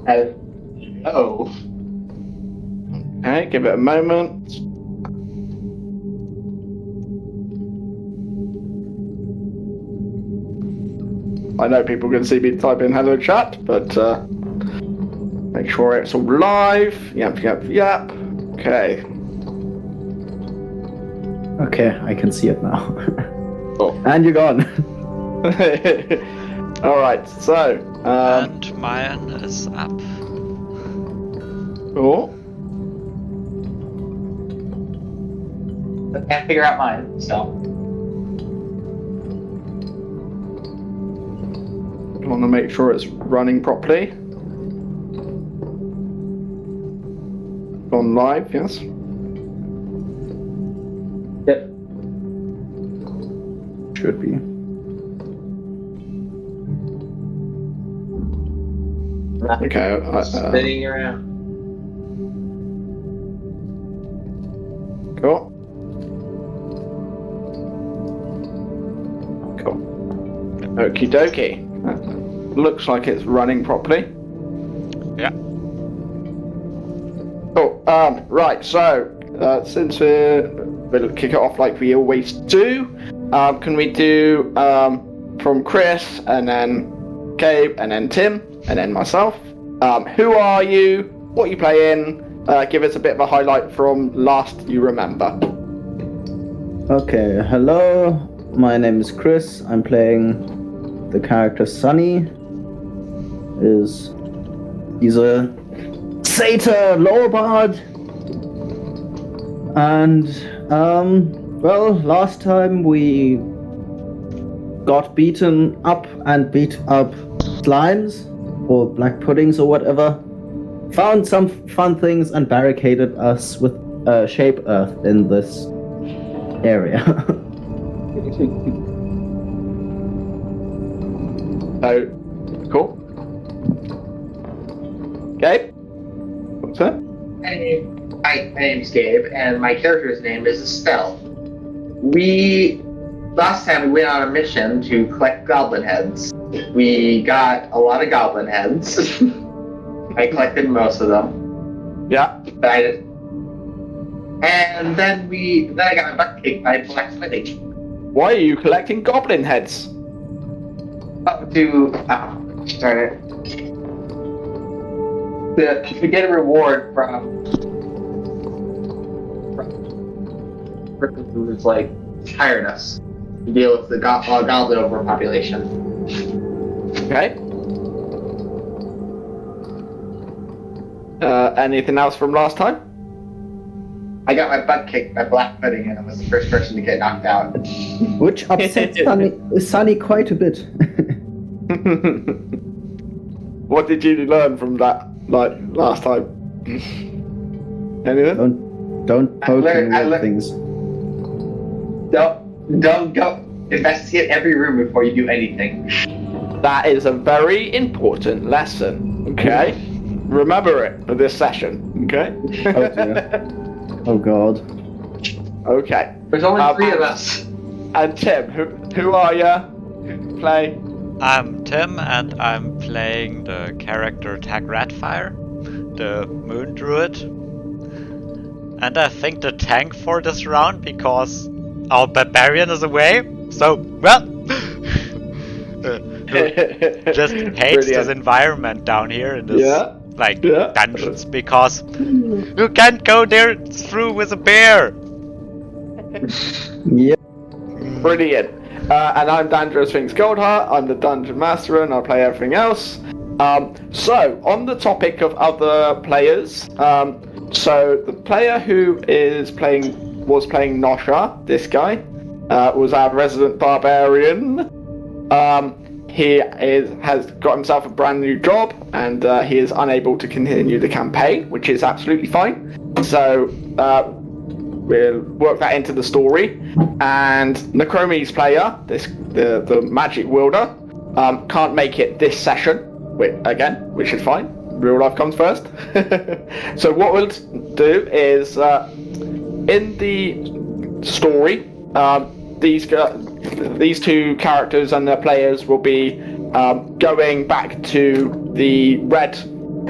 Oh. Okay, give it a moment. I know people can see me type in hello chat, but make sure it's all live. Yep. Okay. Okay, I can see it now. Oh. And you're gone. Alright, so... and mine is up. Cool. I can't figure out mine, so. I want to make sure it's running properly. On live, yes. Yep. Should be. Okay. Spinning around. Cool. Okie dokie. Looks like it's running properly. Yeah. Cool. Right, so since we'll kick it off like we always do, can we do from Chris and then Gabe and then Tim and then myself? Who are you? What are you playing? Give us a bit of a highlight from last you remember. Okay, hello. My name is Chris. I'm playing the character Sunny. He's a satyr lowbard. And well, last time we got beaten up and beat up slimes or black puddings or whatever. Found some fun things and barricaded us with shape earth in this area. So, cool. Gabe? What's that? My name's Gabe, and my character's name is Estelle. Last time we went on a mission to collect goblin heads. We got a lot of goblin heads. I collected most of them. Yeah. And then I got my butt kicked by blacksmithing. Why are you collecting goblin heads? To get a reward from the person who was like hired us to deal with the goblin overpopulation. Okay. Anything else from last time? I got my butt kicked by black pudding, and I was the first person to get knocked out. Which upsets Sunny quite a bit. What did you learn from that, like, last time? Anything? Don't poke things. Don't go investigate every room before you do anything. That is a very important lesson, okay? Remember it for this session, okay? Oh dear. Oh god. Okay. There's only 3 of us. And Tim, who are you? Play. I'm Tim, and I'm playing the character Tag Ratfire, the Moon Druid. And I think the tank for this round, because our Barbarian is away. So, well, just hates this environment down here in this dungeons, because you can't go there through with a bear. Yeah. Brilliant. And I'm Dangerous Sphinx Goldheart. I'm the Dungeon Master, and I play everything else. So, on the topic of other players, so the player who was playing Nosha, this guy, was our resident barbarian. He has got himself a brand new job, and he is unable to continue the campaign, which is absolutely fine. So we'll work that into the story. And Necrome's player, the magic wielder, can't make it this session, which is fine. Real life comes first. So what we'll do is, in the story, these 2 characters and their players will be going back to the red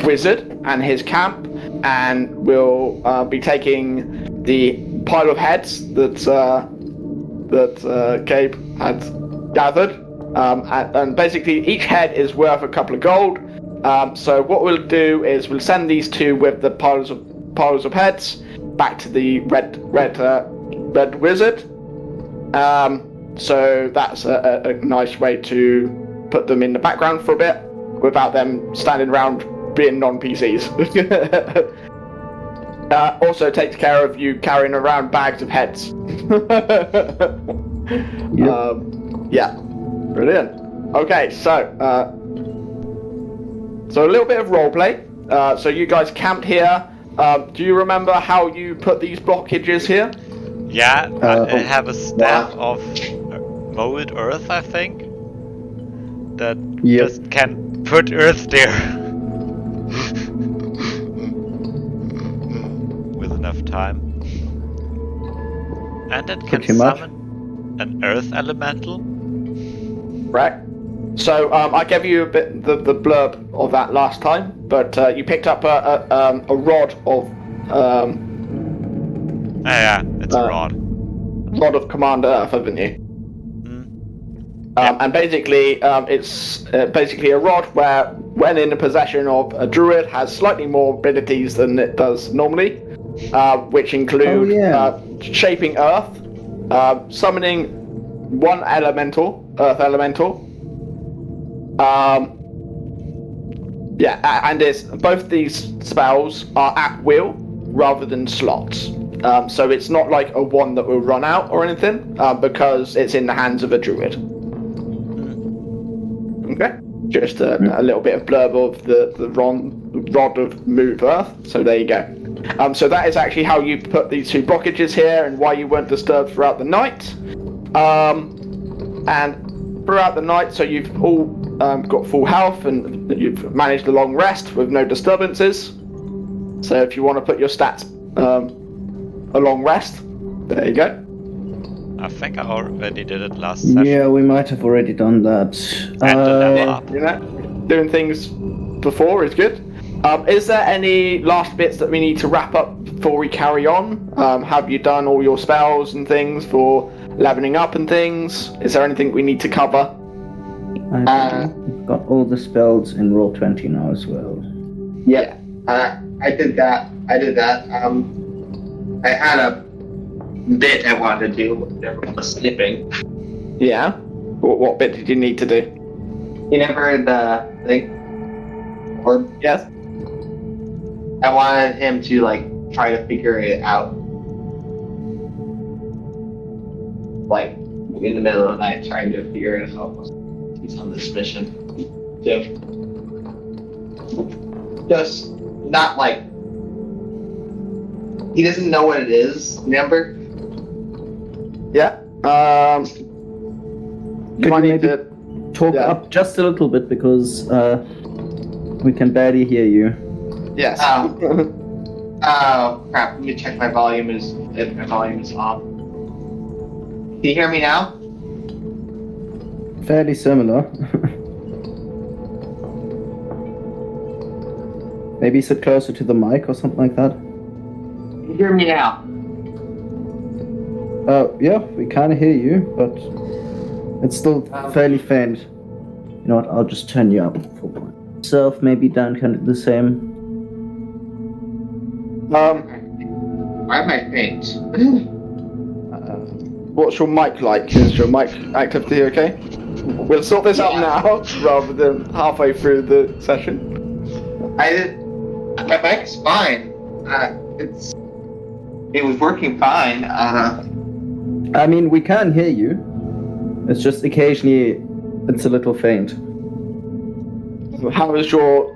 wizard and his camp, and we'll be taking the pile of heads that Gabe had gathered, and basically each head is worth a couple of gold. So what we'll do is we'll send these two with the piles of heads back to the red wizard. So that's a nice way to put them in the background for a bit without them standing around being non-PCs. Also takes care of you carrying around bags of heads. Yep. Yeah, brilliant. Okay, so a little bit of roleplay. So you guys camped here. Do you remember how you put these blockages here? Yeah, I have a staff of mold earth, I think, that just can put earth there. With enough time. And it can summon an earth elemental. Right. So I gave you a bit the blurb of that last time, but you picked up a rod of yeah, it's a rod. Rod of Commander Earth, haven't you? And basically, it's basically a rod where, when in the possession of a druid, has slightly more abilities than it does normally, which include shaping earth, summoning one earth elemental. And both these spells are at will rather than slots. So it's not like a one that will run out or anything, because it's in the hands of a druid. Okay, just a little bit of blurb of the rod of move earth. So there you go. So that is actually how you put these two blockages here, and why you weren't disturbed throughout the night. And throughout the night, so you've all got full health, and you've managed a long rest with no disturbances. So if you want to put your stats a long rest, there you go. I think I already did it last session. Yeah, we might have already done that. And the level up. You know, doing things before is good. Is there any last bits that we need to wrap up before we carry on? Have you done all your spells and things for leveling up and things? Is there anything we need to cover? I've got all the spells in Roll20 now as well. Yeah, I did that. I had a bit I wanted to do when everyone was sleeping. Yeah. What bit did you need to do? You never heard the thing? Or Yes. I wanted him to try to figure it out. In the middle of the night, trying to figure it out. He's on this mission. Just not he doesn't know what it is, remember? Yeah. You might need to talk up just a little bit, because we can barely hear you. Yes. Oh crap! Let me check my volume if my volume is off. Can you hear me now? Fairly similar. Maybe sit closer to the mic or something like that. Can you hear me now? Yeah, we can hear you, but it's still fairly faint. You know what, I'll just turn you up for myself. Maybe Dan can do the same. Why am I faint? What's your mic like? Is your mic activity okay? We'll sort this out now, rather than halfway through the session. My mic's fine. It was working fine. I mean, we can hear you. It's just occasionally it's a little faint. How is your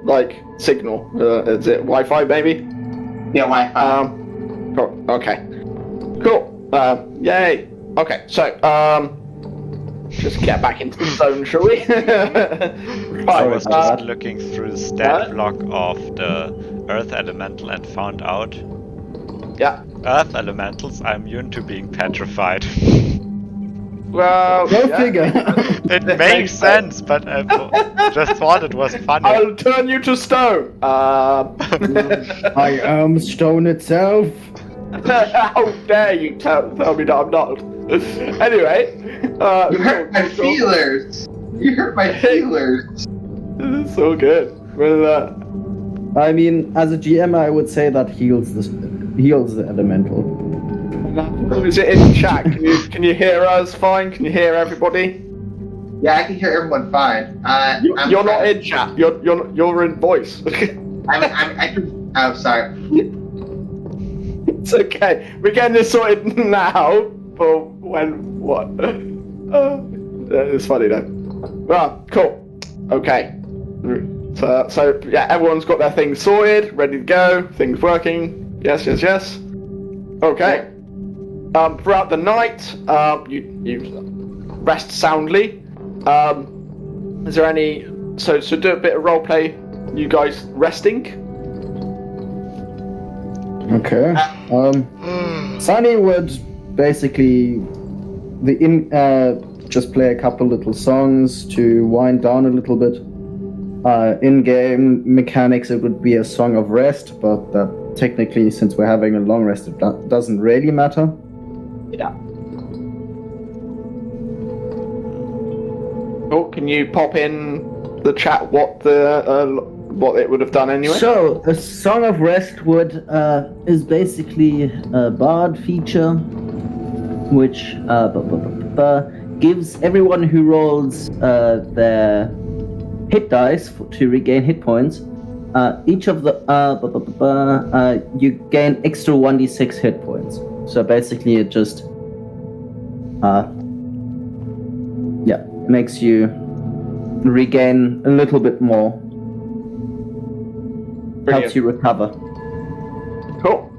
signal? Is it Wi-Fi, maybe? Yeah, Wi-Fi. Cool. Okay. Cool. Yay. Okay. So just get back into the zone, shall we? I was just looking through the stat block of the Earth Elemental and found out. Yeah. Earth Elementals are immune to being petrified. Well, Go yeah. figure. It makes sense, but I just thought it was funny. I'll turn you to stone. I am stone itself. How dare you tell me that I'm not? Anyway, You hurt my feelers. You hurt my feelers. It's all good. Well, I mean, as a GM, I would say that heals the elemental. is it in chat? Can you hear us fine? Can you hear everybody? Yeah, I can hear everyone fine. You're not in chat. You're in voice. Oh, sorry. It's okay. We're getting this sorted now. For when what? It's funny though. Well, cool. Okay. So yeah, everyone's got their things sorted, ready to go. Things working. Yes. Okay. Throughout the night, you rest soundly. Is there any? So do a bit of role play. You guys resting? Okay. Sunny would basically just play a couple little songs to wind down a little bit. In-game mechanics, it would be a song of rest, but technically, since we're having a long rest, it doesn't really matter. Yeah. Oh, can you pop in the chat what it would have done anyway? So, a song of rest is basically a bard feature, which gives everyone who rolls their hit dice to regain hit points. Each of the you gain extra 1d6 hit points. So basically, it just makes you regain a little bit more. Brilliant. Helps you recover. Cool.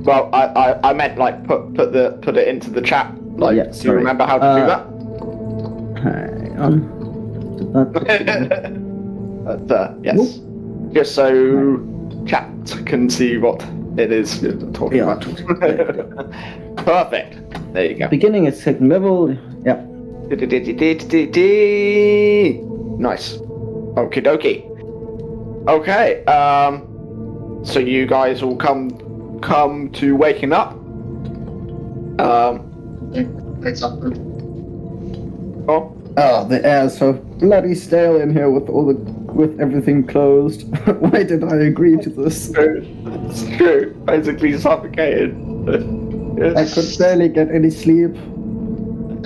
Well, I meant like put it into the chat. Like, Yeah, do you sorry. remember how to do that? Hang on. Yes. Just so chat can see what it is you're talking Yeah. about. Perfect. There you go. Beginning at second level. Yeah. Nice. Okie dokie. Okay. So you guys all come to waking up. It's up. Oh. Oh, the air's so bloody stale in here with everything closed. Why did I agree to this? It's true. Basically suffocated. I could barely get any sleep.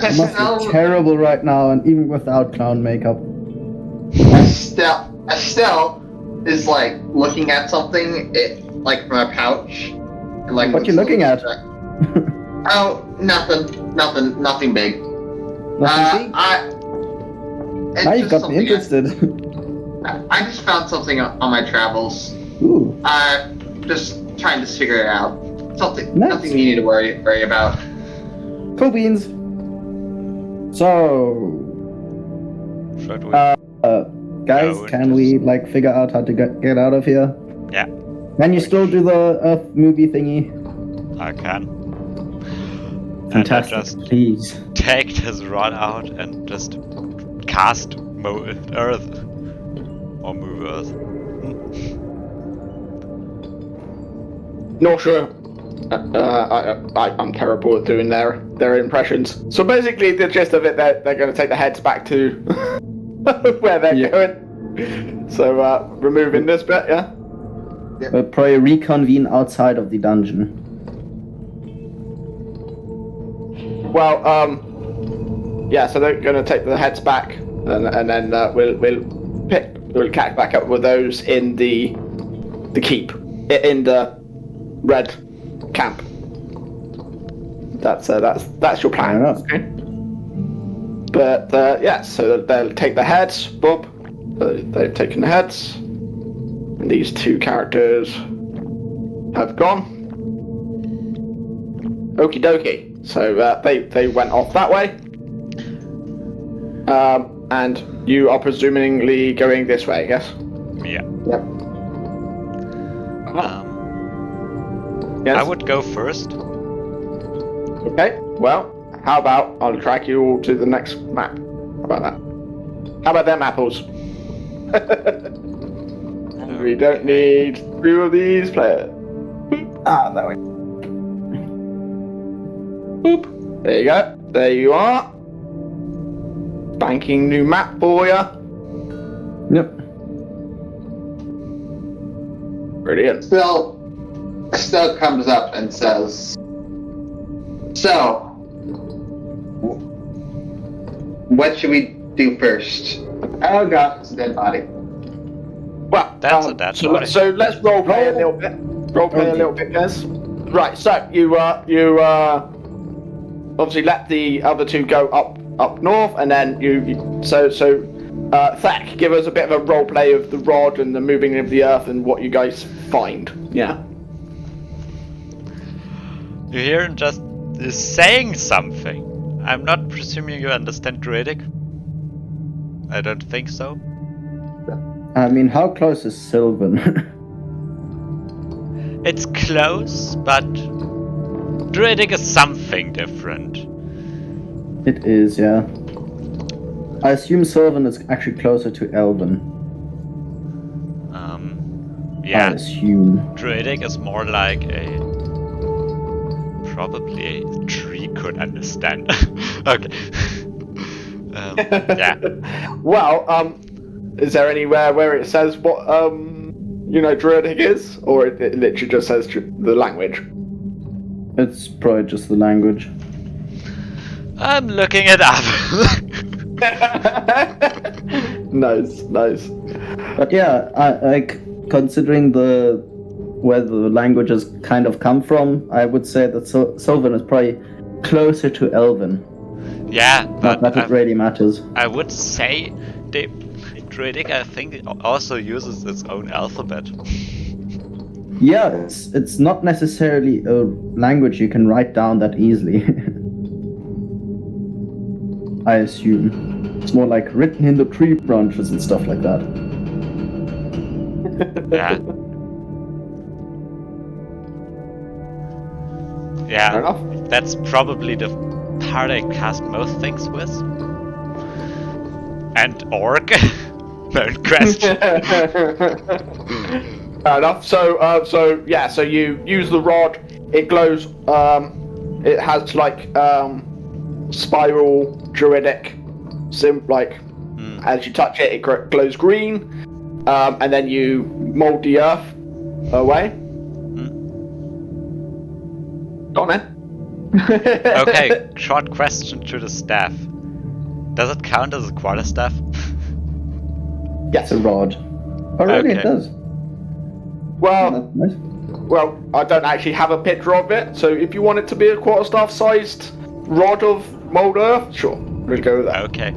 I must be terrible right now, and even without clown makeup. Estelle is like looking at something, like from a pouch. And, like, What you looking at? Oh, nothing big. Nothing It's now you've just got me something interested. I just found something on my travels. Ooh. Just trying to figure it out. Nice. Nothing you need to worry about. Cool beans. So, Should we? guys, No, can we like figure out how to get out of here? Yeah, Can you still do the Earth movie thingy? I can. Fantastic. And I just Please. take this rod out and just cast Earth. Or move Earth. Not sure. I'm terrible at doing their impressions. So basically, the gist of it, they're going to take the heads back to where they're going. So removing this bit, yeah. We'll probably reconvene outside of the dungeon. Well, yeah. So they're going to take the heads back, and then we'll catch back up with those in the keep, in the red camp. That's your plan. Fair enough. Okay. But yeah, so they'll take the heads. Bob, they've taken the heads. And these two characters have gone. Okie dokie. So they went off that way. And you are presumably going this way, I guess. Yeah. Yep. Yes. I would go first. Okay. Well, how about I'll track you all to the next map? How about that? How about them apples? We don't need 3 of these players. That way. Boop. There you go. There you are. Banking new map for you. Yep. Brilliant. Still comes up and says, "So, what should we do first?" Oh god, it's a dead body. Well, That's a dead body. So let's roleplay a little bit. Roleplay a little bit, guys. Right. So you obviously let the other 2 go up north, and then Thack, give us a bit of a roleplay of the rod and the moving of the earth and what you guys find. Yeah. You hear him just saying something. I'm not presuming you understand Druidic. I don't think so. I mean, how close is Sylvan? It's close, but Druidic is something different. It is, yeah. I assume Sylvan is actually closer to Elven. I Yeah. assume. Druidic is more like probably a tree could understand. Okay. Yeah. Well, is there anywhere where it says what Druidic is, or it literally just says the language? It's probably just the language. I'm looking it up. Nice. But yeah, considering where the languages kind of come from, I would say that Sylvan is probably closer to Elven. Yeah, Not but that it really matters. I would say the Druidic, I think, also uses its own alphabet. Yeah, it's not necessarily a language you can write down that easily. I assume. It's more like written in the tree branches and stuff like that. Yeah. Yeah, Fair enough. that's probably the part I cast most things with. And Orc. No question. Fair enough. So you use the rod. It glows. It has like spiral druidic, as you touch it, it glows green, and then you mold the earth away. Go on, man. Okay, short question to the staff. Does it count as a quarterstaff? It's a rod. Oh, really? Okay. It does. Well, That's nice. well, I don't actually have a picture of it, so if you want it to be a quarterstaff sized rod of mold earth, sure, we'll go with that. Okay.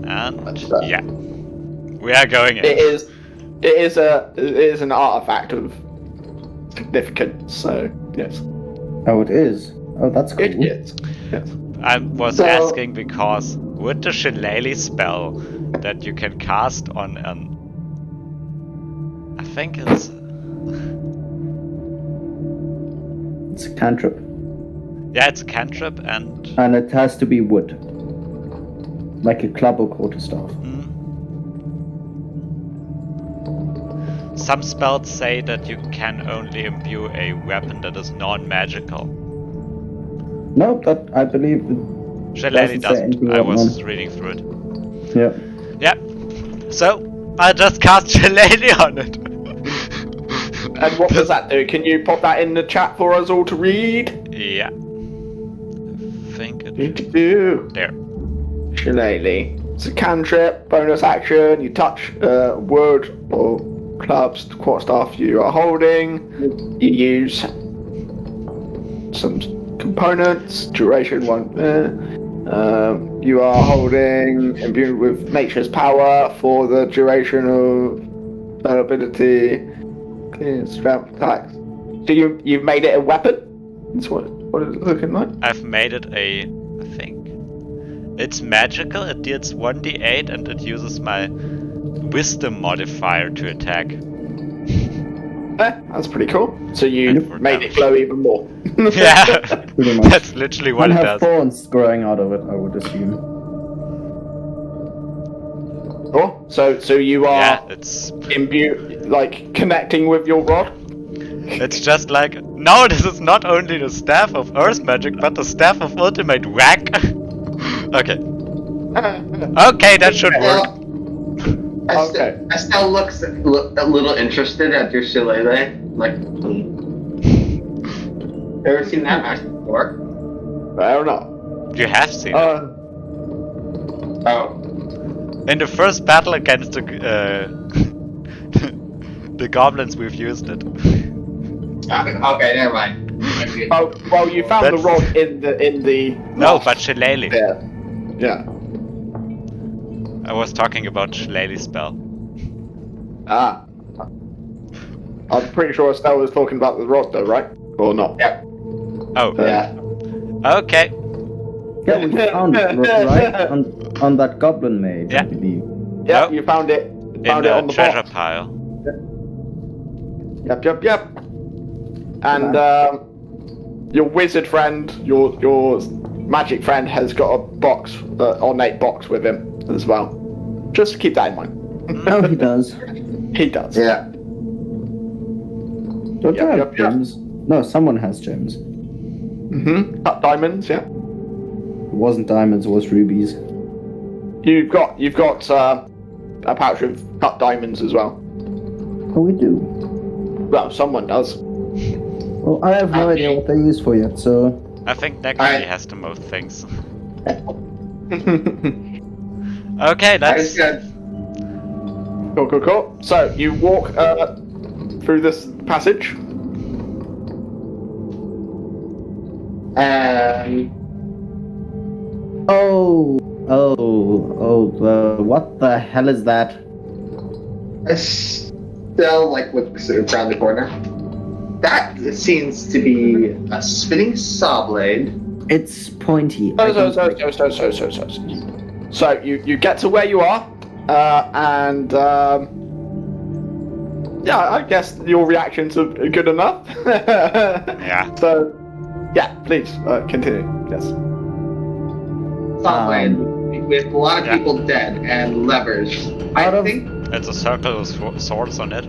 And yeah, we are going in. It is an artifact of significance. So yes, Oh, it is. Oh, that's cool. it is. Yes. I was So- asking because would the Shillelagh spell that you can cast on an... I think it's... It's a cantrip. Yeah, it's a cantrip and... And it has to be wood. Like a club or quarterstaff. Some spells say that you can only imbue a weapon that is non-magical. No, that I believe. Shillelagh Doesn't say doesn't. anything I about was non- reading through it. Yeah. Yeah. So, I just cast Shillelagh on it. And what does that do? Can you pop that in the chat for us all to read? Yeah. I think it should... Do. There. Shillelagh. It's a cantrip, bonus action. You touch wood or clubs, quarterstaff you are holding. You use some components. Duration 1. You are holding imbued with nature's power for the duration of that ability. Clear strength attacks. So you've made it a weapon? That's what is it looking like? I've made it a... I think... It's magical, it deals 1d8 and it uses my wisdom modifier to attack. That's pretty cool. So you And for made it damage. glow even more. Yeah, Pretty much. that's literally what And it have does. thorns growing out of it, I would assume. Oh, so you are Yeah, it's like connecting with your rod. just like, no, this is not only the staff of Earth Magic, but the staff of Ultimate Whack. Okay. Okay, that should work. Okay. I still look a little interested at your shillelagh. Like, ever seen that match before? I don't know. You have seen it. Oh. In the first battle against the the goblins, we've used it. Okay, never mind. Oh, well, you found That's- the rod in the. No, loft. but Shillelagh. Yeah. I was talking about Shillelagh's spell. Ah. I'm pretty sure Estelle was talking about the rod, though, right? Or not? Yep. Oh, Yeah. okay. Yeah, we found it, right? On that goblin mage, Yeah. I believe. Yeah, Nope. you found it. In Found it the on the treasure box. pile. Yep. And your wizard friend, your magic friend, has got a box, ornate box with him as well. Just keep that in mind. Oh, he does. He does. Yeah. Don't you have Yep. gems? No, someone has gems. Mm-hmm. Cut diamonds. Yeah. It wasn't diamonds, it was rubies. You've got a pouch of cut diamonds as well. Oh, we do. Well, someone does. Well, I have no idea what they're used for yet, so... I think Nekri Alright. has the most things. Okay, That's that's good. Cool. So you walk through this passage. What the hell is that? Estelle, like, looks around the corner. That seems to be a spinning saw blade. It's pointy. I don't like- So you get to where you are, and yeah, I guess your reactions are good enough. yeah. So yeah, please continue. Yes. Saw blade with a lot of Yeah. people dead and levers. I Out of- think. It's a circle with swords on it.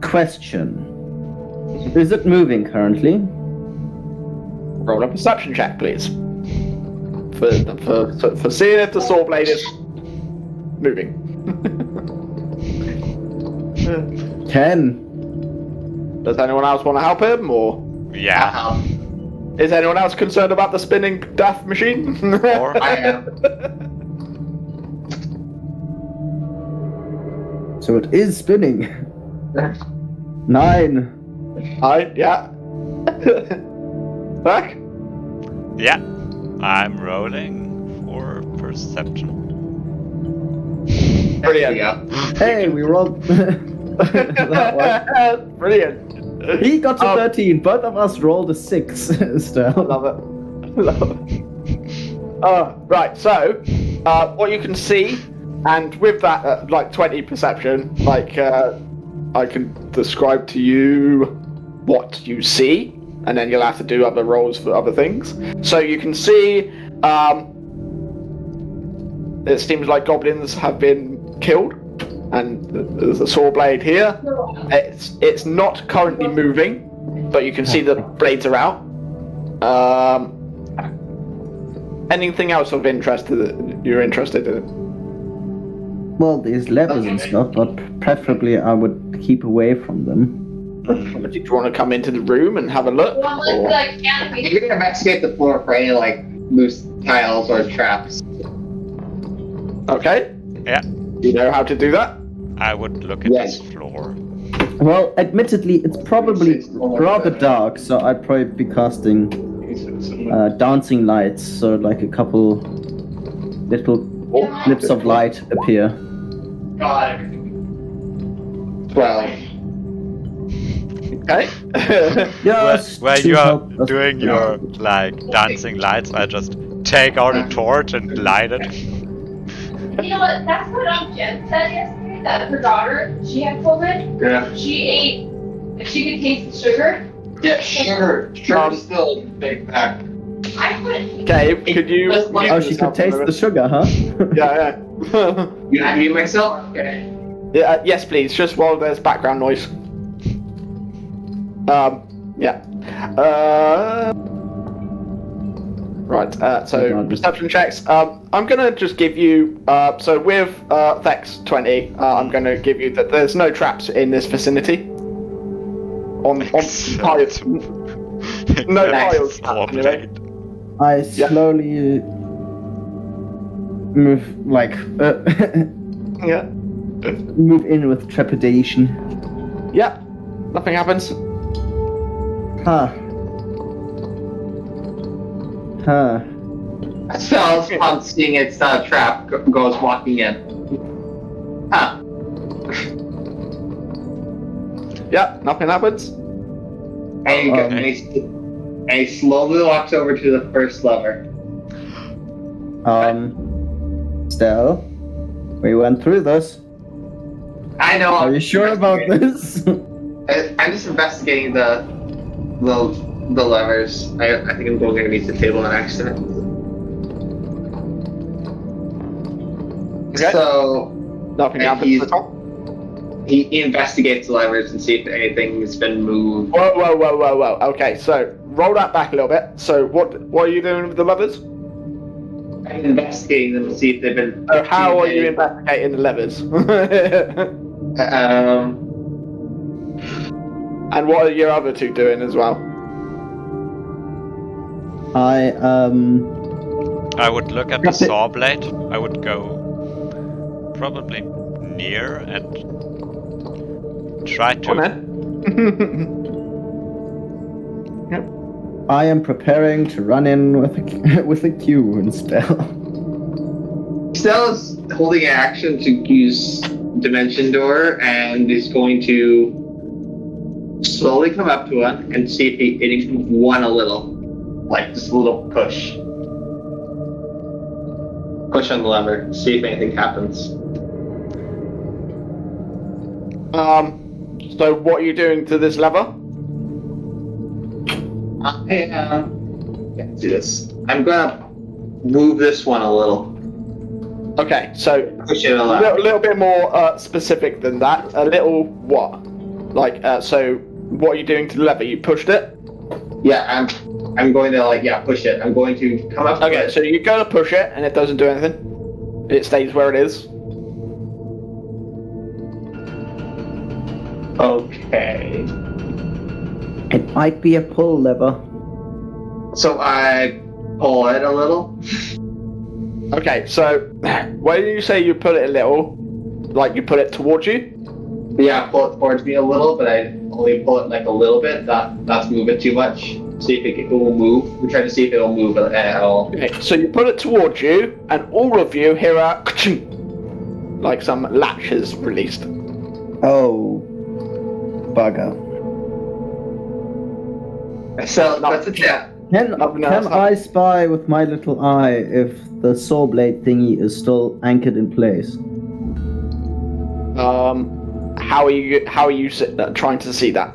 Question. Is it moving currently? Roll a perception check, please. For seeing if the saw blade is moving. 10. Does anyone else want to help him, or Yeah. is anyone else concerned about the spinning death machine? Or I am. So it is spinning. 9. Yeah. Back. yeah. I'm rolling for perception. Brilliant. Yeah. Hey, we rolled that Brilliant. one. He got to 13. Both of us rolled a 6 still. Love it. Right, so what you can see, and with that like 20 perception, like I can describe to you what you see, and then you'll have to do other rolls for other things. So you can see it seems like goblins have been killed, and there's a saw blade here. It's not currently moving, but you can see the blades are out. Anything else of interest that you're interested in? Well, these levers and stuff, but preferably I would keep away from them. Do you want to come into the room and have a look? You can investigate the floor for any like loose tiles or traps. Okay. Yeah. You know how to do that? I would look at Yes. this floor. Well, admittedly, it's probably rather dark, so I'd probably be casting dancing lights, so like a couple little blips of light appear. 12. Okay. Yes, Where to you are help us doing your like dancing lights, I just take out a torch and light it. You know what? That's what Jen said yesterday. said that her daughter, she had COVID. Yeah. She ate, if she could taste the sugar. Yeah, sugar. Sugar's still a big pack. I couldn't. Gabe, could you? Oh, she could taste the sugar, huh? Yeah, You have mute myself? Okay. yeah. Yes, please. Just while there's background noise. Yeah. Right. So perception checks. I'm gonna just give you. So with Vex 20, I'm gonna give you that there's no traps in this vicinity. On tiles. No tiles. Anyway. I slowly move, like, Yeah. move in with trepidation. Yeah. Nothing happens. Huh. Spells upon seeing its trap goes walking in. Huh. Yeah. Nothing happens. And he slowly walks over to the first lever. Stell, we went through this. I know. Are you sure about this? I'm just investigating the levers. I think I'm going to meet the table on accident. Okay. So Nothing happens at all. he investigates the levers and see if anything's been moved. Whoa. Okay, so roll that back a little bit. So what are you doing with the levers? I'm investigating them to see if they've been. So how are you investigating the levers? And what are your other two doing as well? I would look at the saw blade. I would go probably near and try to. Come on. Yep. I am preparing to run in with a with a Q and spell. Stella's holding action to use Dimension Door and is going to slowly come up to one and see if he can move one a little. Like just a little push. Push on the lever, see if anything happens. So what are you doing to this lever? Let's do this. I'm gonna move this one a little. Okay, so Push it a a little. little bit more specific than that. A little what? Like, so what are you doing to the lever? You pushed it? Yeah, I'm going to push it. I'm going to come up. Okay, so you go to push it and it doesn't do anything. It stays where it is. Okay. It might be a pull lever. So I pull it a little. Okay, so when you say you put it a little, like you put it towards you? Yeah, pull it towards me a little, but I only pull it like a little bit, not move it too much. See if it will move. We try to see if it will move at all. Okay, so you put it towards you, and all of you hear a ka-ching, like some latch is released. Oh, bugger. So that's a tip. Can I spy with my little eye if the saw blade thingy is still anchored in place? How are you trying to see that?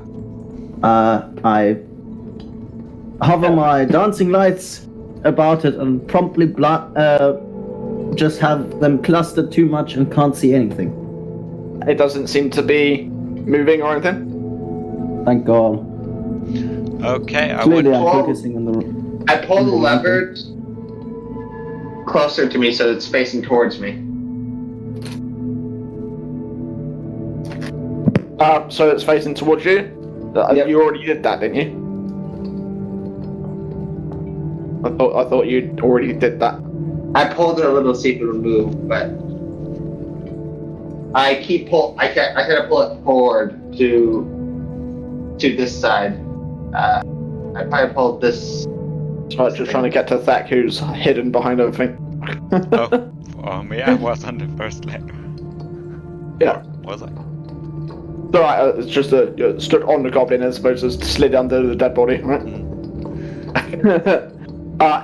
I hover my dancing lights about it and promptly just have them clustered too much and can't see anything. It doesn't seem to be moving or anything. Thank God. Okay, I Clearly, would. I'm focusing on the. I pull the lever closer to me so it's facing towards me. So it's facing towards you? Yep. You already did that, didn't you? I thought you already did that. I pulled it a little to see if it would move, but I kind of pull it forward to this side. I probably pulled this. So just trying to get to Thak, who's hidden behind everything. For me, I was on the first level. Yeah. Was I? It's alright, it's just that you stood on the goblin as opposed to slid under the dead body, right?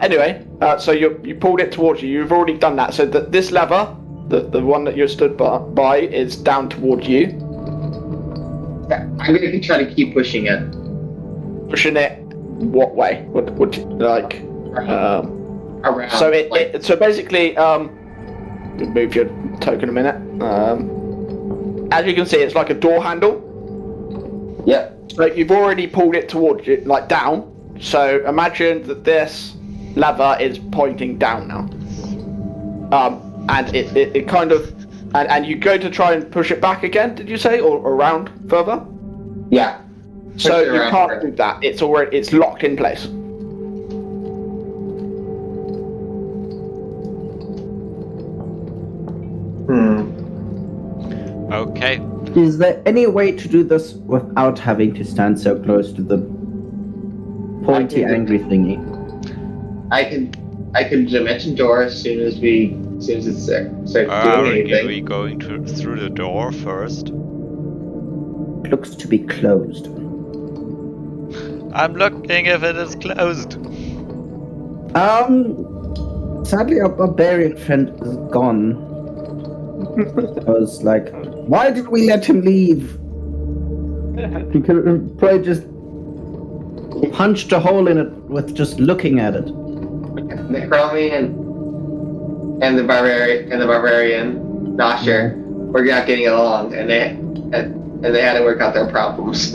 Anyway, so you pulled it towards you. You've already done that. So this lever The one that you're stood by is down towards you. I'm gonna try to keep pushing it. Pushing it what way? What would you like? Around. So so basically, move your token a minute. As you can see, it's like a door handle. Yep. So you've already pulled it towards you, like down. So imagine that this lever is pointing down now. And it kind of, and you go to try and push it back again. Did you say, or around further? Yeah. So you can't do that. It's locked in place. Okay. Is there any way to do this without having to stand so close to the pointy, angry thingy? I can dimension door as soon as it's starts doing Are anything. we going through the door first? It looks to be closed. I'm looking if it is closed. Sadly, our barbarian friend is gone. I was like, why did we let him leave? He could have probably just punched a hole in it with just looking at it. The Chromian and the barbarian, Nosher, were not getting along, and they had to work out their problems.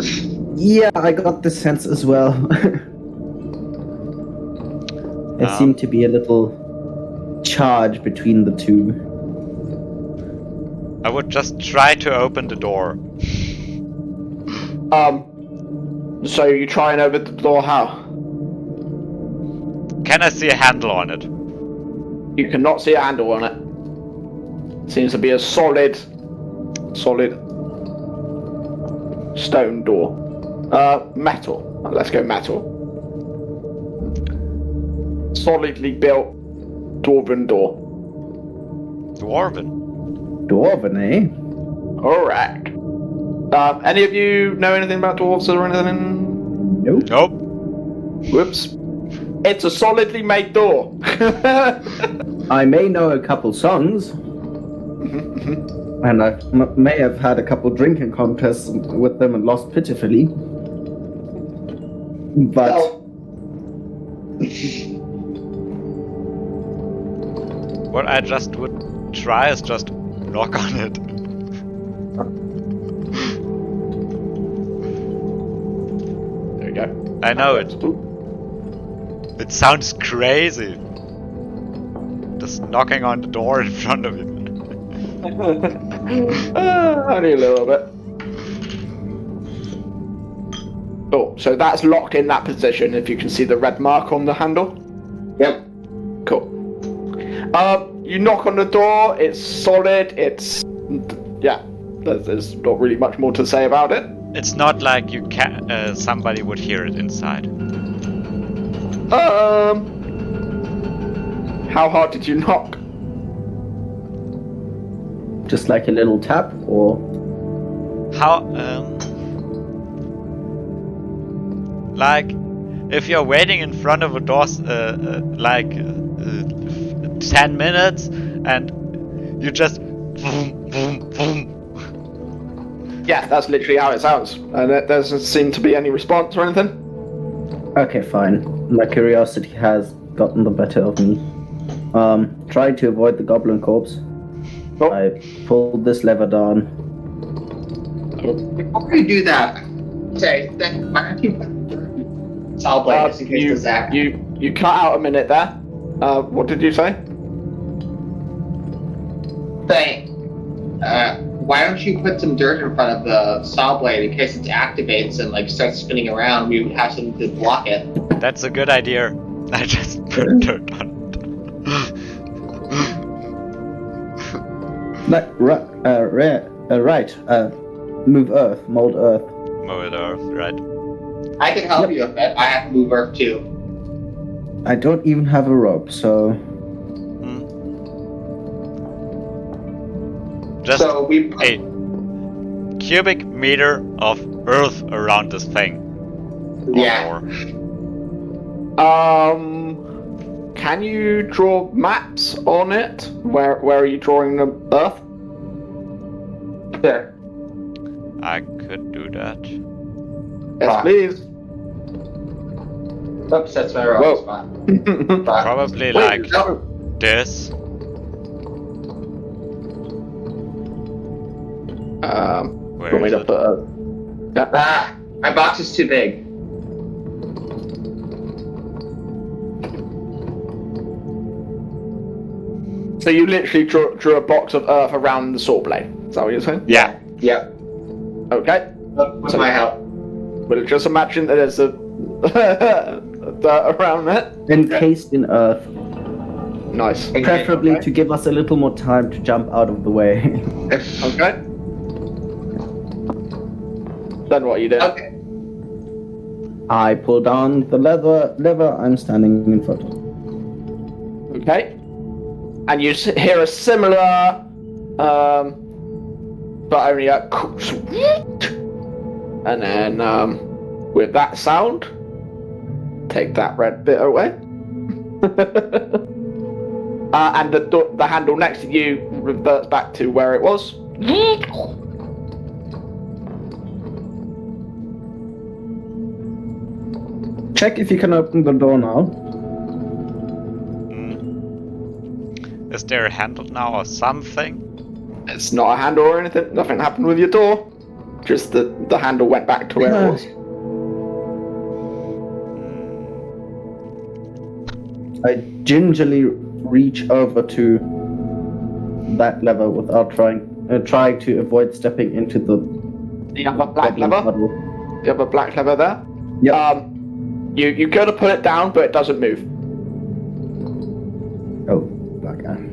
Yeah, I got the sense as well. There seemed to be a little charge between the two. I would just try to open the door. So you try and open the door how? Can I see a handle on it? You cannot see a handle on it. Seems to be a solid stone door. Metal. Let's go metal. Solidly built dwarven door. Dwarven. Dwarven, eh? Alright. Any of you know anything about dwarves or anything? Nope. Nope. Whoops. It's a solidly made door. I may know a couple songs. And I may have had a couple drinking contests with them and lost pitifully. But What I just would try is just knock on it. There you go. I know it. It sounds crazy. Just knocking on the door in front of you. Only a little bit. Oh, so that's locked in that position. If you can see the red mark on the handle. Yep. Cool. You knock on the door. It's solid. It's There's not really much more to say about it. It's not like you can. Somebody would hear it inside. How hard did you knock? just like a little tap, or How? Like, if you're waiting in front of a door, 10 minutes, and you just boom, boom, boom. Yeah, that's literally how it sounds. And there doesn't seem to be any response or anything. okay, fine. My curiosity has gotten the better of me. Trying to avoid the goblin corpse. Oh. I pulled this lever down. Before you do that, say then why don't you put saw blade just in case the zap? You cut out a minute there. What did you say? Why don't you put some dirt in front of the saw blade in case it activates and like starts spinning around? We would have something to block it. That's a good idea. I just put dirt on it. Right. Move earth, mold earth. Mow it off, right? I can help you with that. I have to move earth too. I don't even have a rope, so Just So we a cubic meter of earth around this thing. Or yeah. more. can you draw maps on it? Where are you drawing the Earth? There. I could do that. Yes, Right. please. Oops, that's my wrong Whoa. spot. Right. Probably Wait, like no. this. Where Want me is to it? put a... Yeah. Ah, my box is too big. So you literally drew a box of Earth around the saw blade. Is that what you're saying? Yeah. Yep. Okay. With my help. Well, just imagine that there's a dirt around it. Encased in earth. Nice. Preferably Okay. to give us a little more time to jump out of the way. Okay. Then what you do? Okay. I pull down the lever I'm standing in front of. Okay. And you hear a similar, but only a... And then, with that sound, take that red bit away. And the handle next to you reverts back to where it was. Check if you can open the door now. Is there a handle now or something? It's not a handle or anything. Nothing happened with your door. Just the handle went back to where it was. I gingerly reach over to that lever without trying to avoid stepping into the You have a black goblin lever. puddle. You have a black lever there. Yep. You go to put it down, but it doesn't move. Oh, black eye.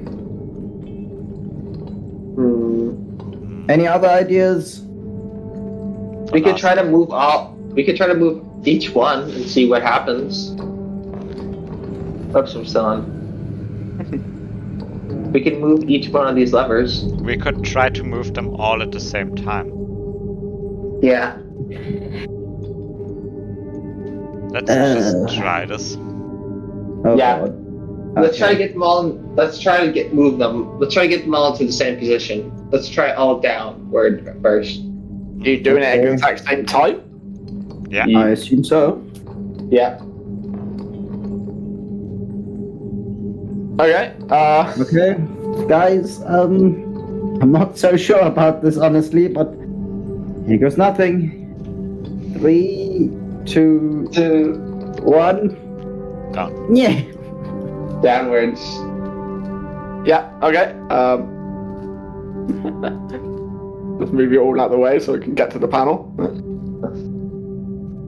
Any other ideas? We could try to move all. We could try to move each one and see what happens. Oops, I'm still on. We can move each one of these levers. We could try to move them all at the same time. Yeah. Let's just try this. Oh, Yeah. God. Let's try to Okay. get them all. Let's try to move them. Let's try to get them all into the same position. Let's try all downward first. Are you doing it at the Okay. exact same time? Yeah. I assume so. Yeah. Okay. Okay, guys. I'm not so sure about this honestly, but here goes nothing. 3, 2, 1. Down. Yeah. Downwards. Yeah. Okay. Let's move you all out of the way so we can get to the panel.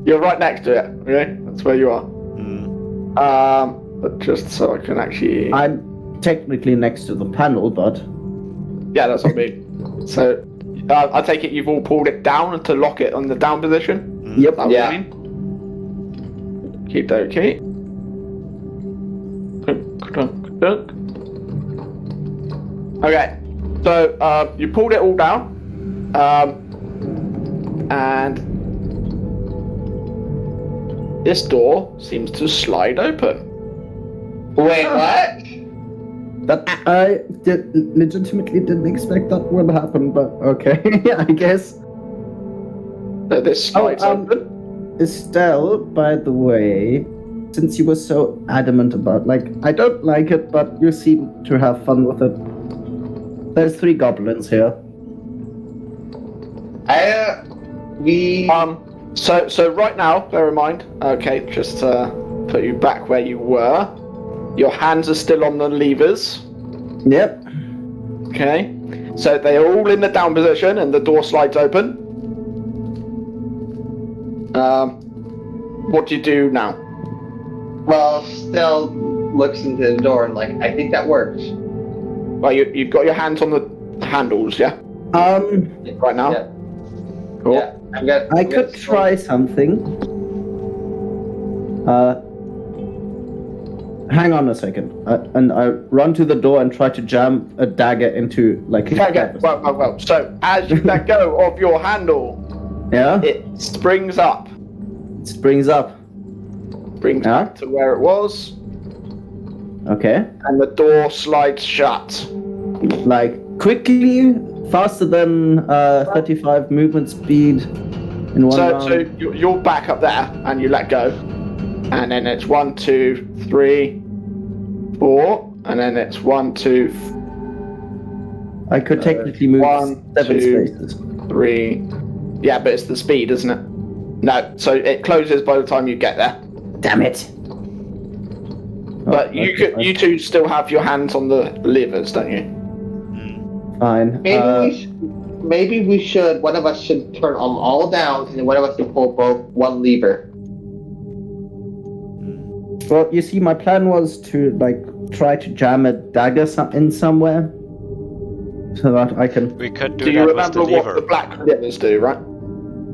You're right next to it. Okay, that's where you are. But just so I can actually. I'm technically next to the panel, but Yeah, that's what I mean. So, I take it you've all pulled it down to lock it on the down position? yep. That Yeah. what you mean? Keep that okay. Okay, so you pulled it all down, and this door seems to slide open. Wait, what? That I legitimately didn't expect that would happen, but okay, I guess. So this slides Oh, open. Estelle, by the way, since you were so adamant about, I don't like it, but you seem to have fun with it. There's 3 goblins here. So right now, bear in mind. Okay, just to put you back where you were. Your hands are still on the levers. Yep. Okay, so they are all in the down position, and the door slides open. What do you do now? Well, Stell looks into the door and I think that works. Well, you've got your hands on the handles, yeah? Right now? Yeah. Cool. Yeah. I could try something. Hang on a second. And I run to the door and try to jam a dagger into, Okay, well. So, as you let go of your handle, Yeah? it springs up. It springs up. Brings Yeah? back to where it was. Okay. and the door slides shut. Like, quickly, faster than 35 movement speed in one round. So you're back up there, and you let go, and then it's 1, 2, 3, 4, and then it's 1, 2, I could technically move 1, 7 2, spaces. 3. Yeah, but it's the speed, isn't it? No, so it closes by the time you get there. Damn it! But you two still have your hands on the levers, don't you? Fine. Maybe we should. One of us should turn them all down, and then one of us should pull both one lever. Well, you see, my plan was to like try to jam a dagger in somewhere, so that I can. We could do Do you that with remember the what lever. the black levers do, right?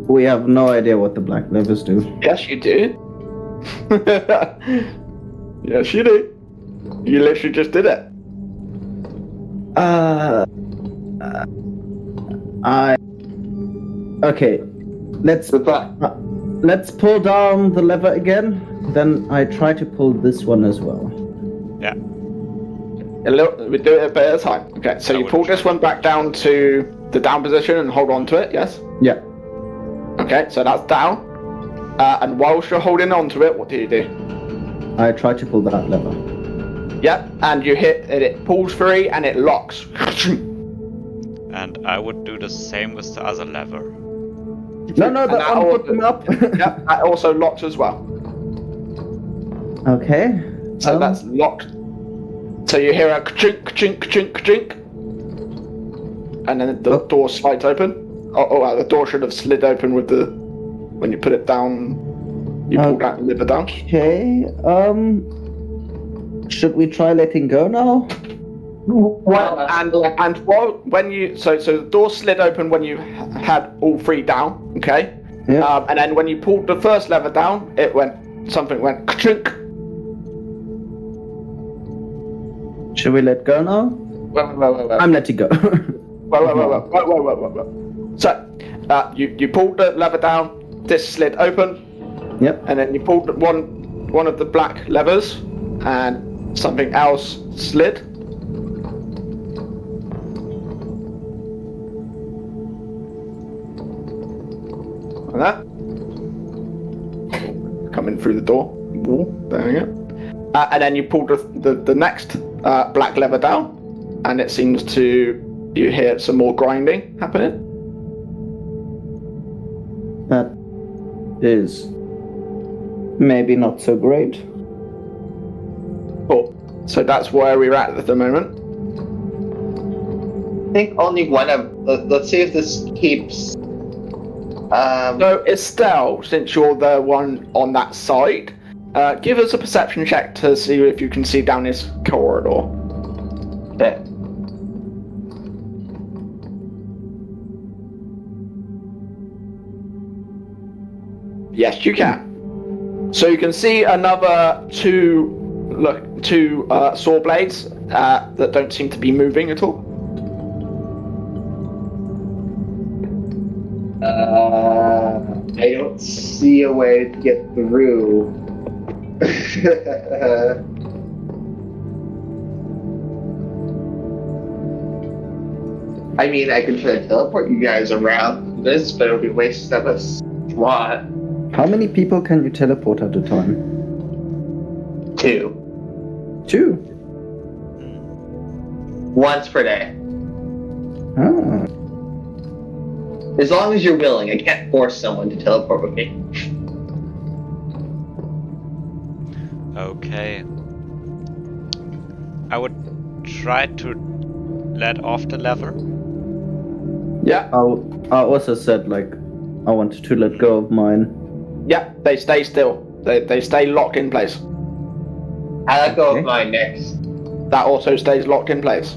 We have no idea what the black levers do. Yes, you do. Yes, you do. You literally just did it. Okay. Let's pull down the lever again. Then I try to pull this one as well. Yeah. We do it a bit at a time. Okay, so you pull this one back down to the down position and hold on to it, yes? Yeah. Okay, so that's down. And whilst you're holding on to it, what do you do? I try to pull that lever. Yep, and you hit it, it pulls free and it locks. And I would do the same with the other lever. No, that one put them up. Yep, that also locks as well. Okay. So that's locked. So you hear a chink, chink, chink, chink. And then the door slides open. The door should have slid open with the... When you put it down, you pull that lever down. Okay, should we try letting go now? Well, and when you... So the door slid open when you had all three down, okay? Yeah. And then when you pulled the first lever down, something went chink. Should we let go now? Well. I'm letting go. Whoa. So, you pulled the lever down, this slid open. Yep. And then you pulled one of the black levers, and something else slid. Like that. Coming through the door. There we go. And then you pulled the next black lever down, and it seems you hear some more grinding happening. That is maybe not so great. Cool. So that's where we're at the moment. I think only one of. Let's see if this keeps. So Estelle, since you're the one on that side, give us a perception check to see if you can see down this corridor. Okay. Yes, you can. So you can see another two saw blades that don't seem to be moving at all. I don't see a way to get through. I mean, I could try to teleport you guys around this, but it'll be wasting of a slot. How many people can you teleport at a time? 2. 2. Once per day. Ah. As long as you're willing. I can't force someone to teleport with me. Okay. I would try to let off the lever. Yeah. I also said, like, I wanted to let go of mine. Yeah, they stay still. They stay locked in place. I let go of mine next. That also stays locked in place.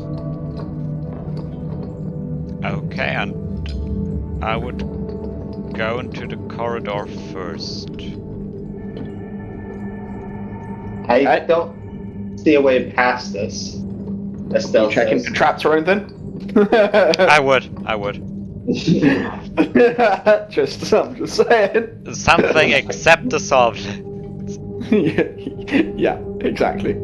Okay, and I would go into the corridor first. I don't see a way past this. Estelle Checking says. for traps or anything? I would. I'm just saying. Something except the salt. Yeah, exactly.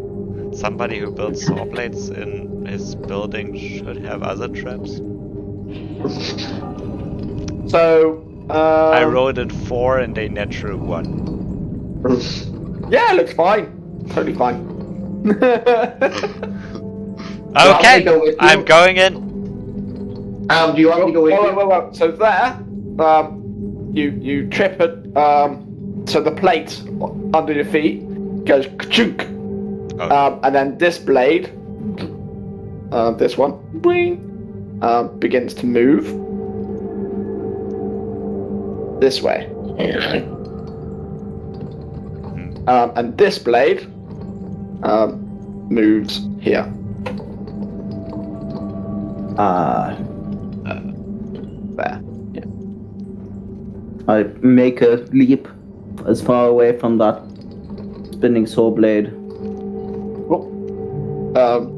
somebody who builds saw blades in his building should have other traps. So, I rolled a 4 and a natural 1. yeah, it looks fine. Totally fine. Okay, go with you? I'm going in. Do you want me to go with you? Well. So there, you trip it. So the plate under your feet goes ka-chunk. Oh. And then this blade, this one, boing, begins to move this way. And this blade moves here. There. Yeah. I make a leap as far away from that spinning saw blade.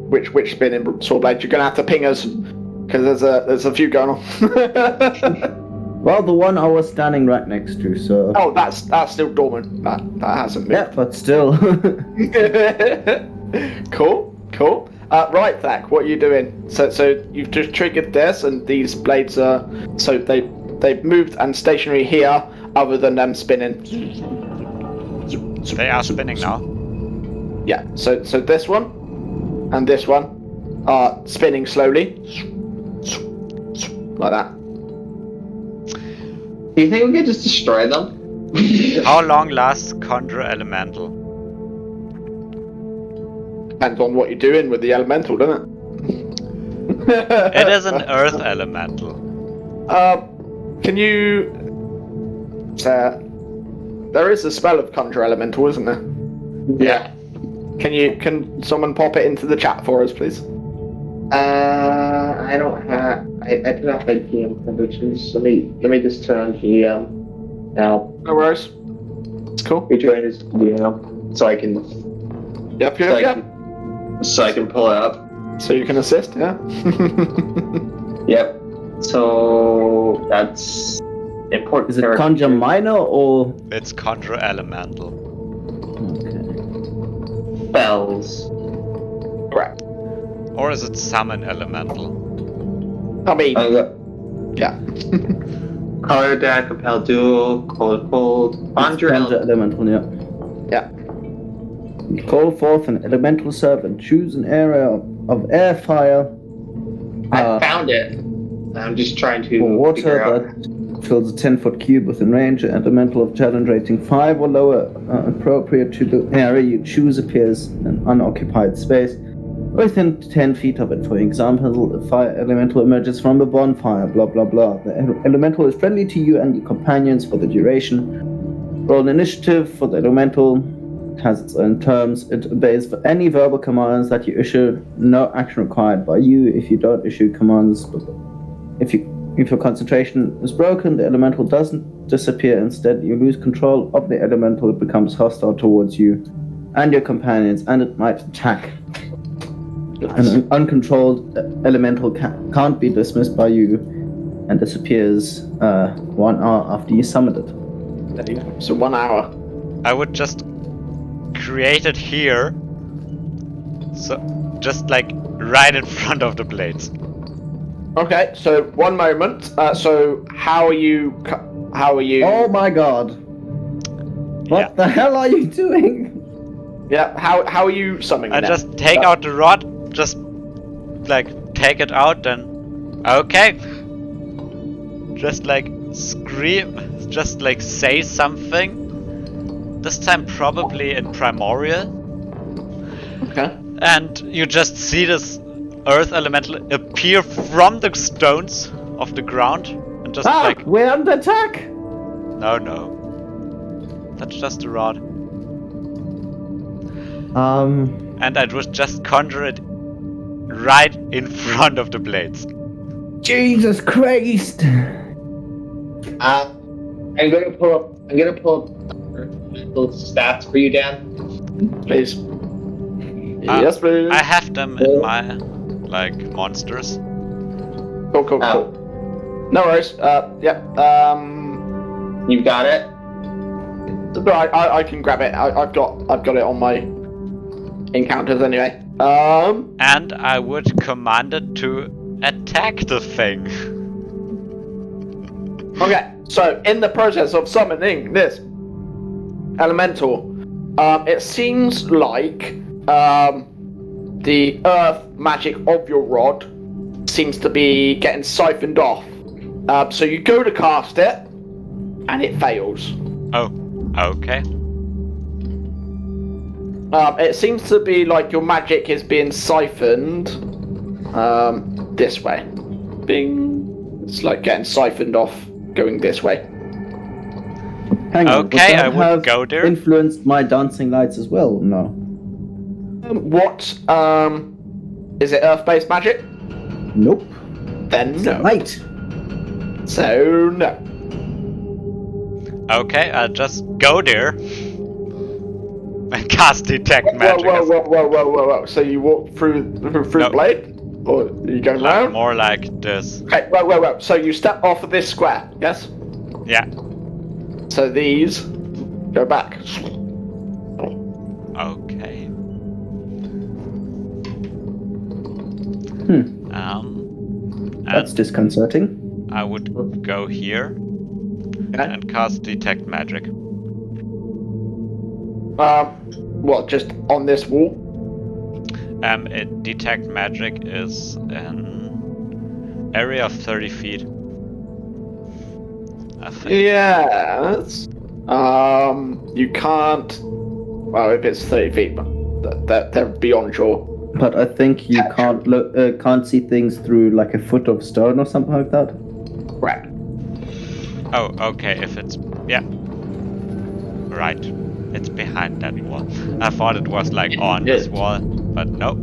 Which spinning saw blade? You're gonna have to ping us because there's a few going on. Well, the one I was standing right next to, so... Oh, that's still dormant. That hasn't moved. Yeah, but still. Cool. Right, Thak, what are you doing? So you've just triggered this, and these blades are they've moved and stationary here, other than them spinning. They are spinning now. Yeah. So this one and this one are spinning slowly, like that. Do you think we could just destroy them? How long lasts Conjure Elemental? Depends on what you're doing with the elemental, doesn't it? It is an Earth Elemental. Can you? There is a spell of conjure elemental, isn't there? Yeah. Can someone pop it into the chat for us, please? I don't have. I do not have GM privileges. Let me just turn on GM now. No worries. It's cool. Rejoin as GM so I can. Yep. So I can pull it up. So you can assist, yeah. Yep. So that's important. Is it Conjure Minor or... It's Conjure Elemental. Okay. Spells? Correct. Or is it Summon Elemental? I mean, yeah. Color Deck, Compel Duel, Cold, Conjure Elemental, yeah. Yeah. Call forth an elemental servant. Choose an area of air, fire. I found it. I'm just trying to Or water figure out. that fills a 10-foot cube within range. An elemental of challenge rating 5 or lower, appropriate to the area you choose, appears in an unoccupied space within 10 feet of it. For example, the fire elemental emerges from a bonfire, blah blah blah. The elemental is friendly to you and your companions for the duration. Roll an initiative for the elemental. It has its own terms. It obeys for any verbal commands that you issue. No action required by you if you don't issue commands. If your concentration is broken, the elemental doesn't disappear. Instead, you lose control of the elemental. It becomes hostile towards you and your companions, and it might attack. An uncontrolled elemental can't be dismissed by you and disappears 1 hour after you summoned it. There you go. So 1 hour. I would just create it here. So, just like right in front of the blades. Okay, so 1 moment. So how are you? Oh my god! What the hell are you doing? Yeah. How are you summoning? I that? just take out the rod, just like take it out, then okay. Just like scream, just like say something. This time probably in Primordial. Okay. And you just see this earth elemental appear from the stones of the ground and just like we're under attack! no. That's just a rod. And I would just conjure it right in front of the blades. Jesus Christ! I'm gonna pull up those stats for you, Dan. Please. Yes, please. I have them in my like monsters. Cool. No worries. Yeah. You've got it. Right, I can grab it. I've got it on my encounters anyway. And I would command it to attack the thing. Okay, so in the process of summoning this elemental, it seems like the earth magic of your rod seems to be getting siphoned off. So you go to cast it, and it fails. Oh, okay. It seems to be like your magic is being siphoned this way. Bing. It's like getting siphoned off, going this way. Hang on. Okay, would that I would have go there. influenced my dancing lights as well? No. What? Is it earth-based magic? Nope. Then no. Light. So no. Okay, I'll just go there and cast detect magic. Whoa. So you walk through No. blade? Or are you going Like, round? more like this. Okay, whoa. So you step off of this square, yes? Yeah. So these go back. Okay. That's And disconcerting. I would go here and cast detect magic. What? Just on this wall? Detect magic is an area of 30 feet. I think. Yeah. That's, you can't. Well, if it's 30 feet, but they're beyond shore. But I think you can't see things through like a foot of stone or something like that. Correct. Oh, okay, if it's... yeah. Right. It's behind that wall. I thought it was like on this wall, but no.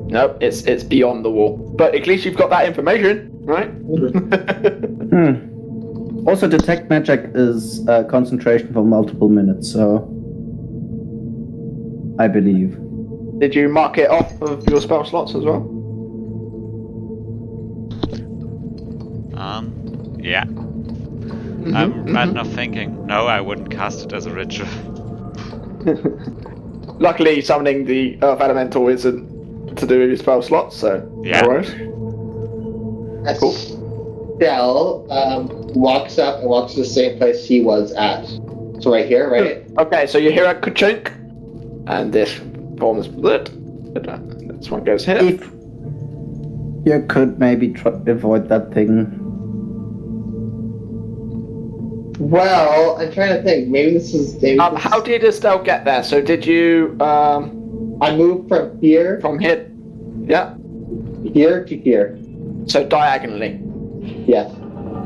No, it's beyond the wall. But at least you've got that information, right? Also, detect magic is concentration for multiple minutes, so I believe. Did you mark it off of your spell slots as well? Yeah. I'm right now thinking, no, I wouldn't cast it as a ritual. Luckily, summoning the Earth Elemental isn't to do with your spell slots, so Yeah. no worries. Estelle walks up and walks to the same place he was at. So right here, right? Okay, so you hear a ka-chunk, and this forms split. This one goes here. If you could maybe avoid that thing. Well, I'm trying to think. Maybe this is... How did Estelle get there? So did you I moved from here from here? Yeah. here to here. So diagonally. Yes.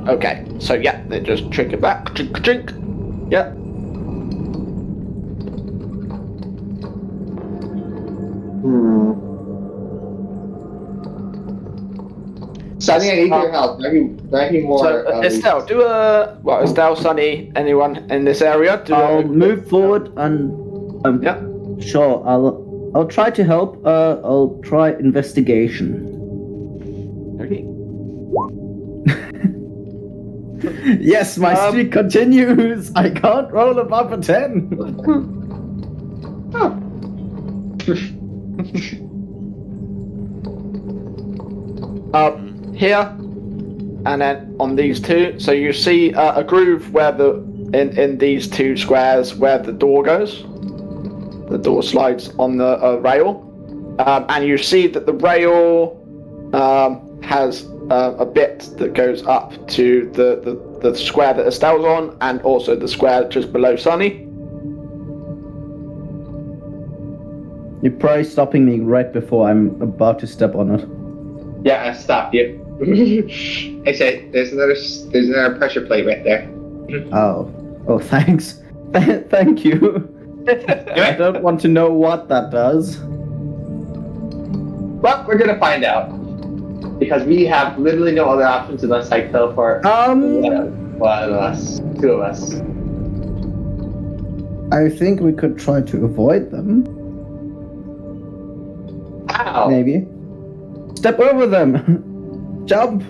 Okay. So yeah, they just trick it back. Chink. Yeah. Sunny, I need your help. Drive me more. So Estelle, do a Estelle, Sunny, anyone in this area? I'll move forward and Yeah. sure, I'll try to help. I'll try investigation. Okay. Yes, my streak continues. I can't roll above a 10. Here, and then on these two. So you see a groove where in these two squares where the door goes. The door slides on the rail, and you see that the rail has a bit that goes up to the square that Estelle's on, and also the square just below Sunny. You're probably stopping me right before I'm about to step on it. Yeah, I stopped you. I said, there's another pressure plate right there. Oh, thanks. Thank you. I don't want to know what that does. Well, we're gonna find out. Because we have literally no other options unless I teleport one of us. Two of us. I think we could try to avoid them. Ow! Maybe. Step over them. Jump.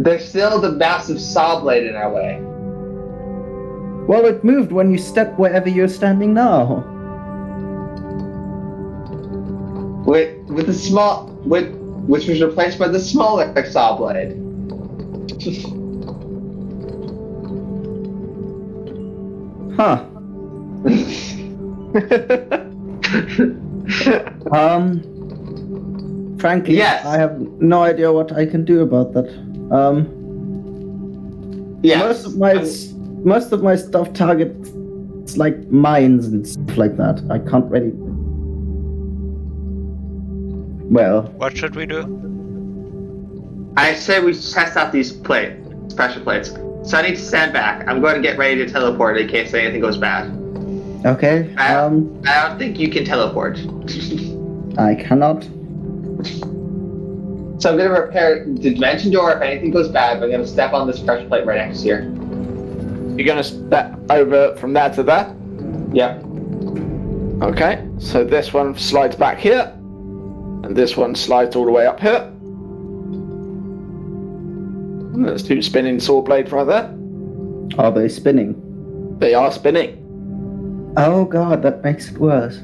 There's still the massive saw blade in our way. Well, it moved when you stepped wherever you're standing now. with the small which was replaced by the smaller saw blade. Huh. Frankly, Yes. I have no idea what I can do about that. Yes. Most of my stuff targets like mines and stuff like that. I can't really. Well, What should we do? I say we test out these pressure plates. So I need to stand back. I'm going to get ready to teleport in case anything goes bad. okay. I don't think you can teleport. I cannot. So I'm going to repair the dimension door if anything goes bad, but I'm going to step on this pressure plate right next to here. You're gonna step over from there to there? Yep. Okay, so this one slides back here, and this one slides all the way up here. And there's 2 spinning saw blades right there. Are they spinning? They are spinning. Oh god, that makes it worse.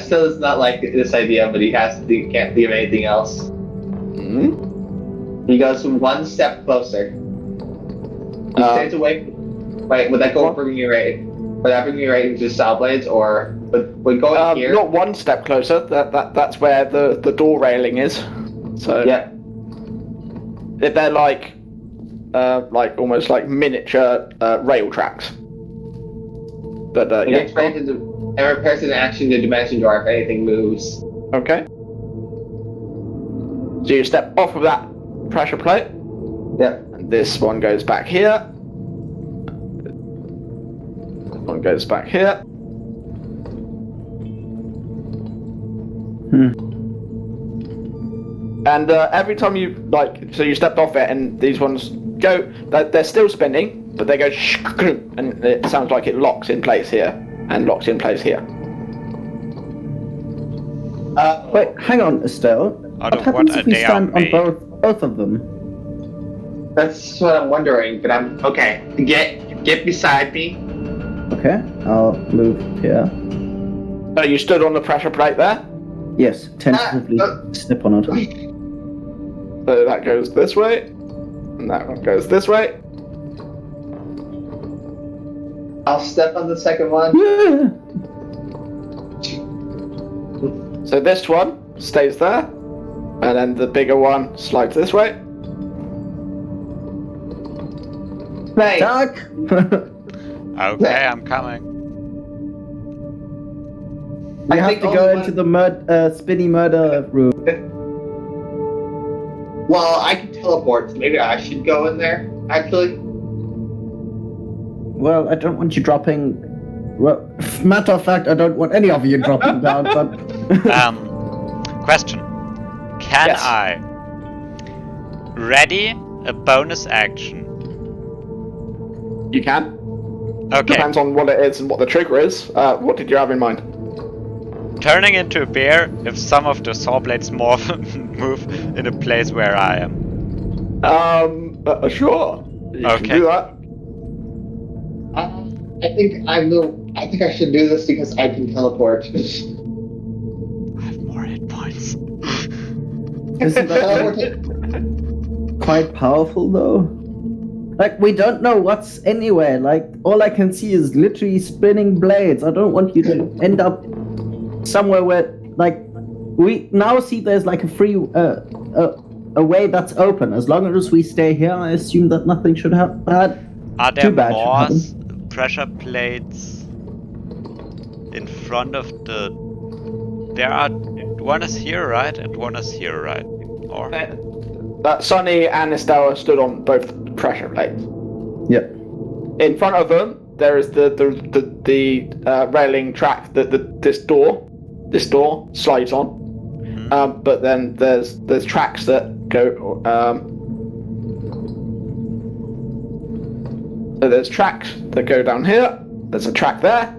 Still does not like this idea, but he can't think of anything else. Mm-hmm. He goes one step closer. He stays away. Wait, would that bring you right? Would that bring you right into saw blades, or would going here? Not one step closer. That's where the door railing is. So yeah. They're like almost like miniature rail tracks. But yeah. And repairs in action the dimension door if anything moves. Okay. So you step off of that pressure plate. Yep. And this one goes back here. This one goes back here. And every time you so you stepped off it, and these ones go. They're still spinning, but they go and it sounds like it locks in place here and locks in place here. Wait, hang on, Estelle. What happens if we stand on both of them? That's what I'm wondering, but I'm okay. Get beside me. Okay, I'll move here. So you stood on the pressure plate there. Yes, tentatively step on it. So that goes this way, and that one goes this way. I'll step on the second one. Yeah. So this one stays there, and then the bigger one slides this way. Right. Duck! Okay, I'm coming. You have to go into the spinny murder room. Well, I can teleport, so maybe I should go in there, actually. Well, I don't want you dropping. Well, matter of fact, I don't want any of you dropping down, but. Question. Can Yes. I ready a bonus action? You can. Okay. Depends on what it is and what the trigger is. What did you have in mind? Turning into a bear if some of the saw blades move in a place where I am. Sure. You Okay. can do that. I think I should do this because I can teleport. I have more hit points. Isn't that quite powerful, though? Like, we don't know what's anywhere. Like, all I can see is literally spinning blades. I don't want you to end up somewhere where, like, we now see there's like a free, a way that's open. As long as we stay here, I assume that nothing should happen. Are there Too bad should more happen. pressure plates in front of the... There are... One is here, right? And one is here, right? Or... Sonny and Estella stood on both pressure plates. Yep. In front of them, there is the railing track that this door slides on. But then there's tracks that go. So there's tracks that go down here. There's a track there,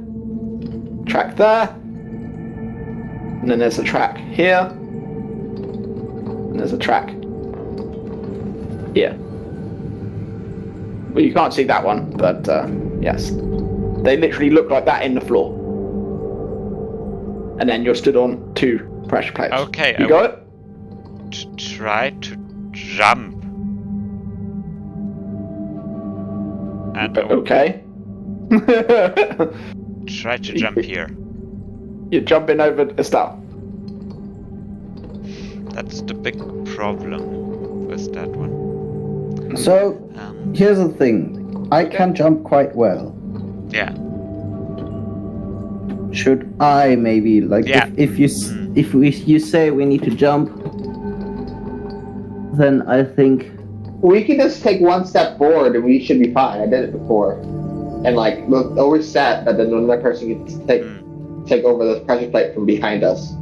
and then there's a track here, and there's a track here. Well, you can't see that one, but yes, they literally look like that in the floor. and then you're stood on 2 pressure plates. Okay, You got it? Try to jump. And Okay. try to jump here. You're jumping over Estelle. That's the big problem with that one. So, here's the thing. I can jump quite well. Yeah. Should I maybe, like, Yeah. if you say we need to jump, then I think... We can just take 1 step forward and we should be fine. I did it before. And like, look, always set that then another person can take over the pressure plate from behind us.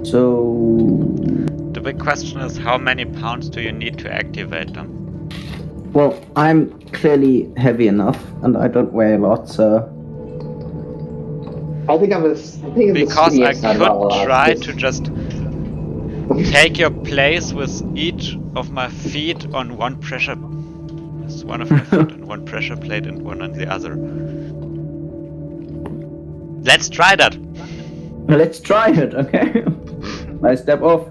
So... The big question is, how many pounds do you need to activate them? Well, I'm clearly heavy enough, and I don't weigh a lot, so... I think Because I could try to just take your place with each of my feet on one pressure. One of my feet on one pressure plate and one on the other. Let's try that. Let's try it, okay? I step off.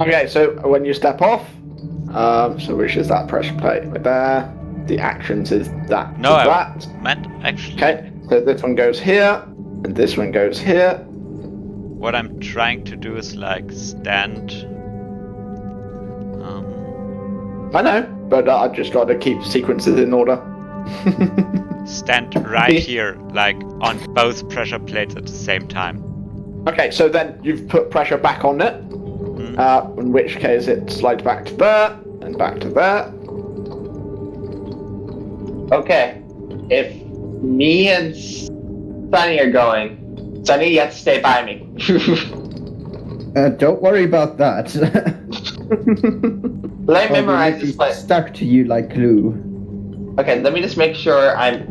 Okay, so when you step off, so which is that pressure plate right there? The actions is that. No, that. I meant actually. Okay, so this one goes here, and this one goes here. What I'm trying to do is like stand. I know, but I've just got to keep sequences in order. Stand right here, like on both pressure plates at the same time. Okay, so then you've put pressure back on it, in which case it slides back to there, and back to there. Okay. If me and Sunny are going, Sunny, you have to stay by me. Don't worry about that. Let me memorize this place. Stuck to you like glue. Okay, let me just make sure I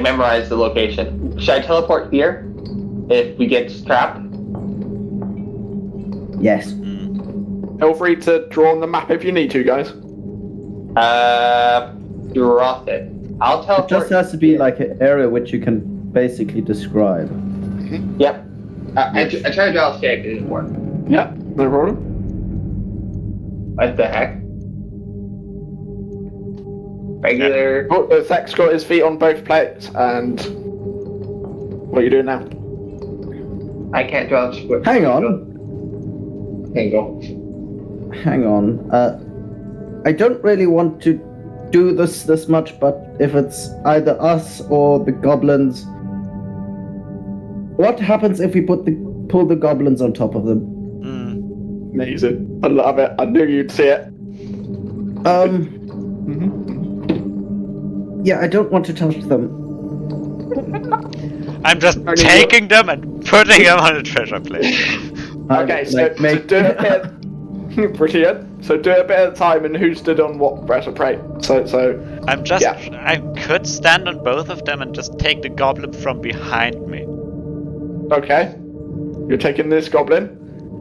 memorize the location. Should I teleport here if we get trapped? Yes. Feel free to draw on the map if you need to, guys. Drop it. I'll It teleport. just has to be like an area which you can basically describe. Yep. I tried to draw a shape, it didn't work. Yeah, no problem. What the heck? Regular. Oh, the Thek's got his feet on both plates, and what are you doing now? I can't draw a square. Hang on. Hang on. Hang on. I don't really want to do this much, but if it's either us or the goblins, what happens if we pull the goblins on top of them? Amazing. I love it. I knew you'd see it. Yeah, I don't want to touch them. I'm just taking them and putting them on a treasure plate. Okay, so do it a bit. Brilliant. So do it a bit at a time, and who stood on what pressure plate? So I'm just. yeah. I could stand on both of them and just take the goblin from behind me Okay. You're taking this goblin.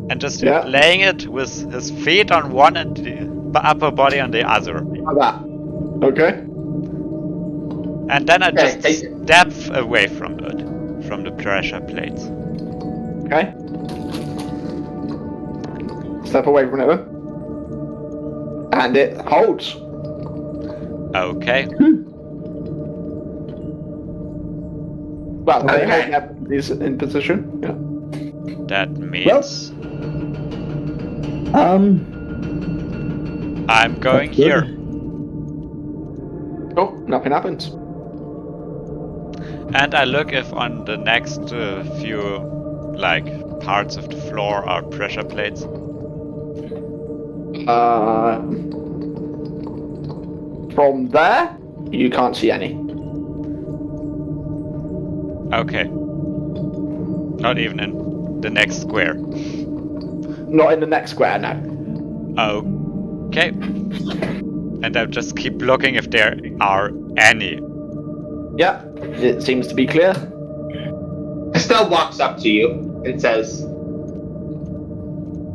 and just laying it with his feet on one and the upper body on the other. How about? Okay. And then I just take it. step away from it, from the pressure plates. Okay. Step away from it then. And it holds. Okay. Well, Okay. is in position. Yeah. That means I'm going that's good. here. Oh, nothing happens. And I look if on the next few, like, parts of the floor are pressure plates. From there, you can't see any. Okay. Not even in the next square. Not in the next square, no. Okay. And I just keep looking if there are any. Yeah, it seems to be clear. Estelle walks up to you and says,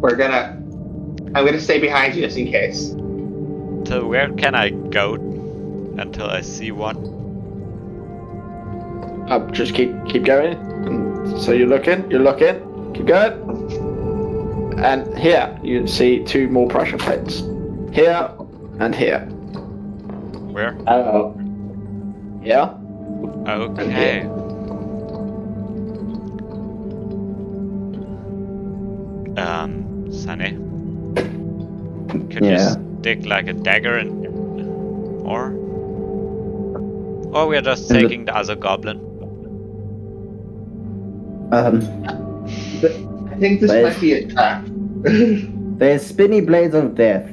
I'm gonna stay behind you just in case. So where can I go until I see one? Just keep going. And so you're looking, keep going. And here you see 2 more pressure plates. Here and here. Where? Oh. Yeah. Okay. Sunny. Could you stick like a dagger in, or we're just taking the other goblin? I think this might be a trap. There's spinny blades of death,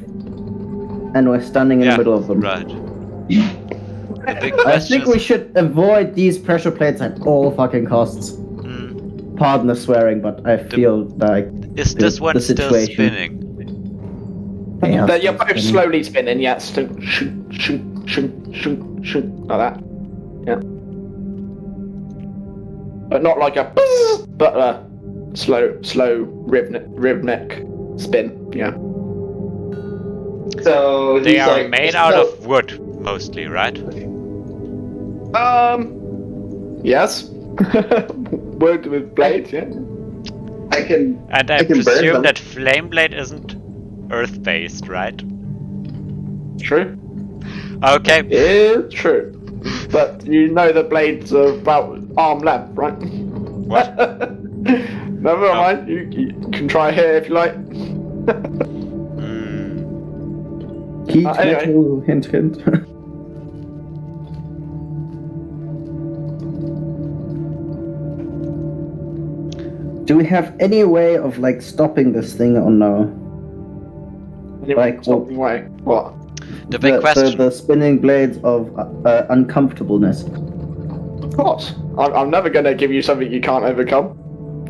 and we're standing in the middle of them. Right. The big I question think we should avoid these pressure plates at all fucking costs. Pardon the swearing, but I feel like is this one the still situation. spinning? Yeah, You're both spinning. slowly spinning, yeah. Still like that. Yeah. But not like a but a slow rhythmic spin, yeah. So They he's are like, made out of wood, mostly, right? Yes. Wood with blades, yeah. I can. And I can burn presume them. that flame blade isn't earth-based, right? True. Okay. It's true. But you know the blades are about arm length, right? What? Never mind. You can try here if you like. Heat anyway. metal, hint hint. Do we have any way of like stopping this thing or no? Like Something way. What? The big question. The spinning blades of uncomfortableness. Of course. I'm never going to give you something you can't overcome.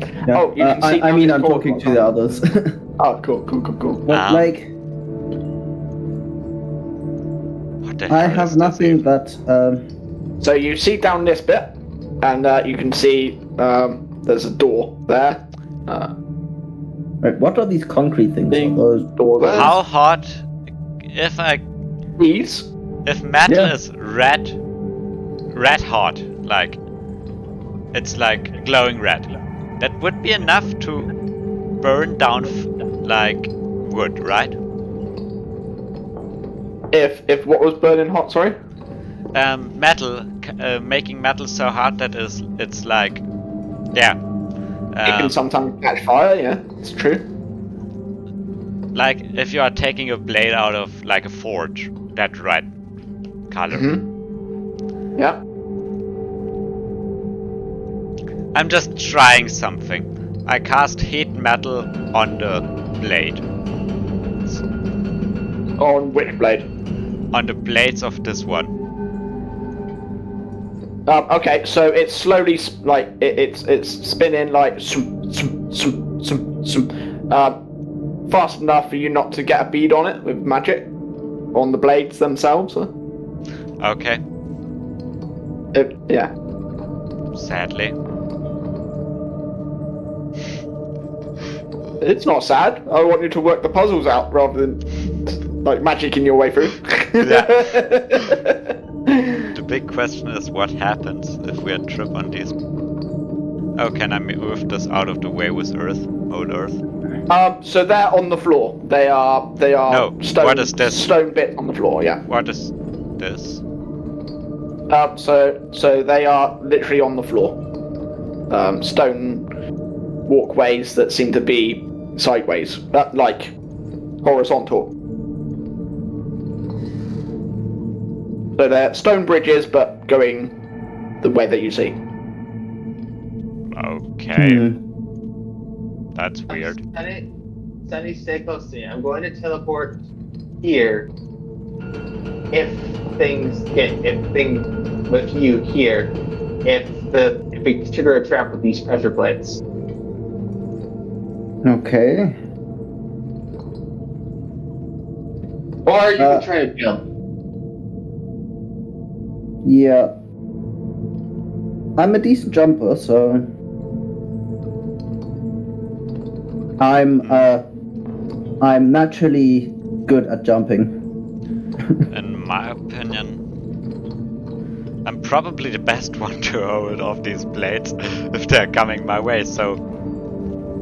Yeah. Oh, you can see. I mean, I'm cool. talking to the others. Oh, cool. But like, What the I hell have is nothing this that. So you see down this bit, and you can see there's a door there. Wait, what are these concrete things? Big Are those door there. How hot? If These? metal Yeah. is red hot, like it's like glowing red, that would be enough to burn down like wood, right? If what was burning hot? Sorry. Metal, making metal so hot that it's like, yeah. It can sometimes catch fire. Yeah, it's true. Like if you are taking a blade out of like a forge, that red color. Yeah. I'm just trying something. I cast heat metal on the blade. On which blade? On the blades of this one. Okay, so it's slowly it's spinning like fast enough for you not to get a bead on it with magic on the blades themselves. Okay. Yeah. Sadly. It's not sad. I want you to work the puzzles out rather than like magicking your way through. The big question is what happens if we trip on these. Oh, can I move this out of the way with old earth? So they're on the floor. They are No, stone. what is this? Stone bits on the floor. Yeah. What is this? So they are literally on the floor. Stone walkways that seem to be sideways, like horizontal. So they're stone bridges, but going the way that you see. Okay. That's weird. Sunny, stay close to me. I'm going to teleport here. If things with you here, if we trigger a trap with these pressure plates. Okay. Or you can try to jump. Yeah. I'm a decent jumper, so I'm naturally good at jumping. In my opinion, I'm probably the best one to hold off these blades if they're coming my way, so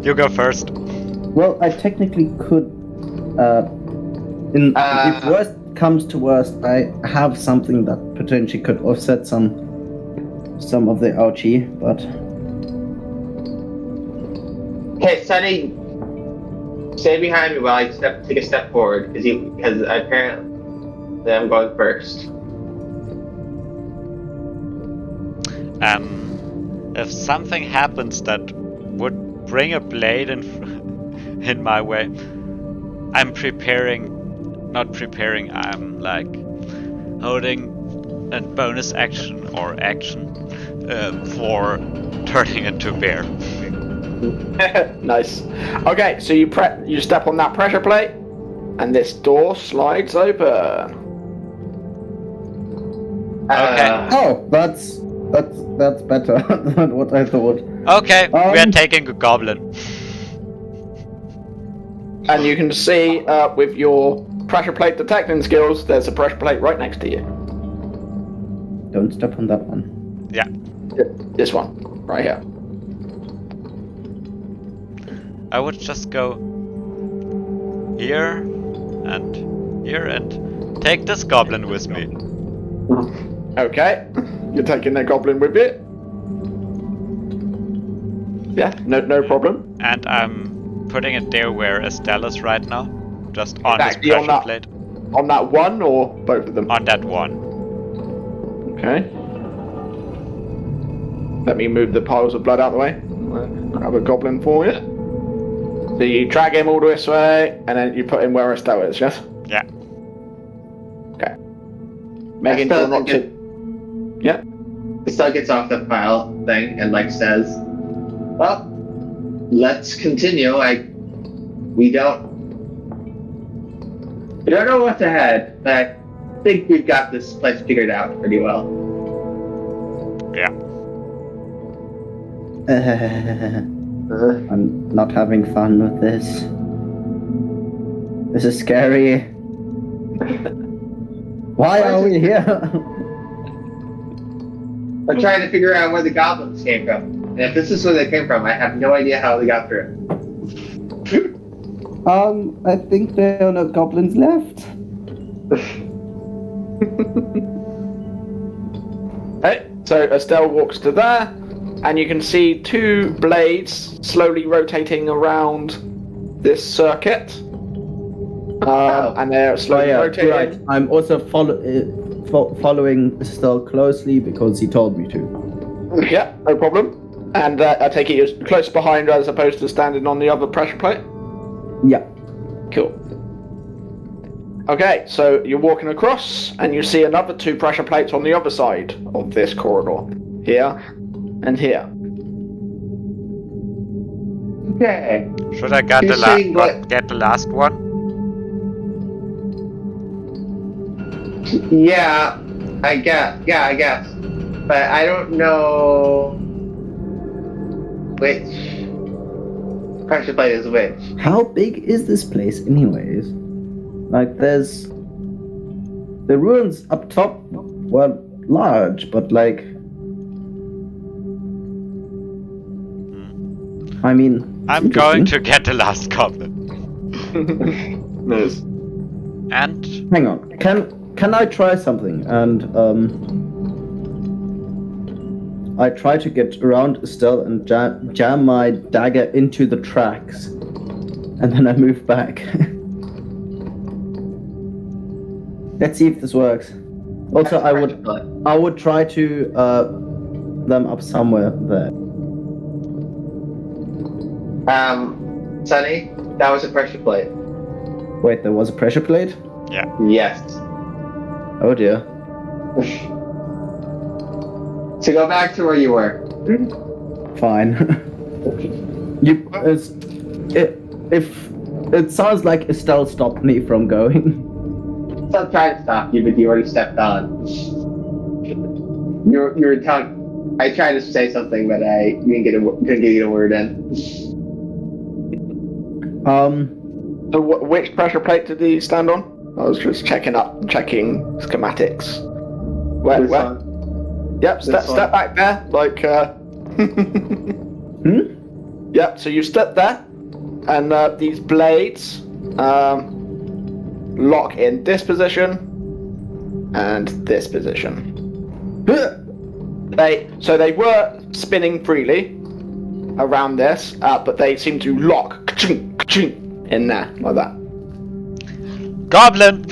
you go first. Well, I technically could. If worst comes to worst, I have something that potentially could offset some of the ouchie, but. Okay, Sunny, stay behind me while I take a step forward, because apparently I'm going first. If something happens that would bring a blade in my way, I'm not preparing, I'm like holding a bonus action or action for turning into a bear. Nice. Okay, so you step on that pressure plate, and this door slides open. Okay. Oh, that's better than what I thought. Okay, we are taking a goblin. And you can see with your pressure plate detecting skills, there's a pressure plate right next to you. Don't step on that one. Yeah. This one, right here. I would just go here and take this goblin with me. Okay, you're taking the goblin with you. Yeah, no problem. And I'm putting it there where Estelle is right now, just on his Exactly on pressure that- plate. On that one or both of them? On that one. Okay. Let me move the piles of blood out of the way. Grab a goblin for you. So you drag him all this way, and then you put him where Estelle is, yes? Yeah. Okay. Making sure not to... Yeah? Estelle gets off the pile thing and says, "Well, let's continue. We don't know what's ahead, but I think we've got this place figured out pretty well." Yeah. I'm not having fun with this. This is scary. Why are we here? I'm trying to figure out where the goblins came from. And if this is where they came from, I have no idea how they got through. I think there are no goblins left. Hey, so Estelle walks to there, and you can see two blades slowly rotating around this circuit. And they're slowly rotating. Right. I'm also following Estelle closely because he told me to. Yeah, no problem. And I take it you're close behind as opposed to standing on the other pressure plate? Yeah. Cool. Okay, so you're walking across, and you see another two pressure plates on the other side of this corridor. Here, and here. Okay. Should I get You're saying what- get the last one? Yeah, I guess. But I don't know which pressure plate is which. How big is this place, anyways? There's the ruins up top were large, but I mean, I'm going to get the last goblin. Nice. And hang on. Can I try something? And I try to get around Estelle and jam my dagger into the tracks, and then I move back. Let's see if this works. Also, I would try to them up somewhere there. Sunny, that was a pressure plate. Wait, there was a pressure plate? yeah. Yes. Oh dear. So go back to where you were. Fine. If it sounds like Estelle stopped me from going. Stop trying to stop you, but you already stepped on. You were telling. I tried to say something, but I couldn't get a word in. So which pressure plate did he stand on? I was just checking schematics. Where? Yep, This step back there, like. Yep. So you step there, and these blades lock in this position and this position. They were spinning freely around this, but they seem to lock in there like that. Goblin!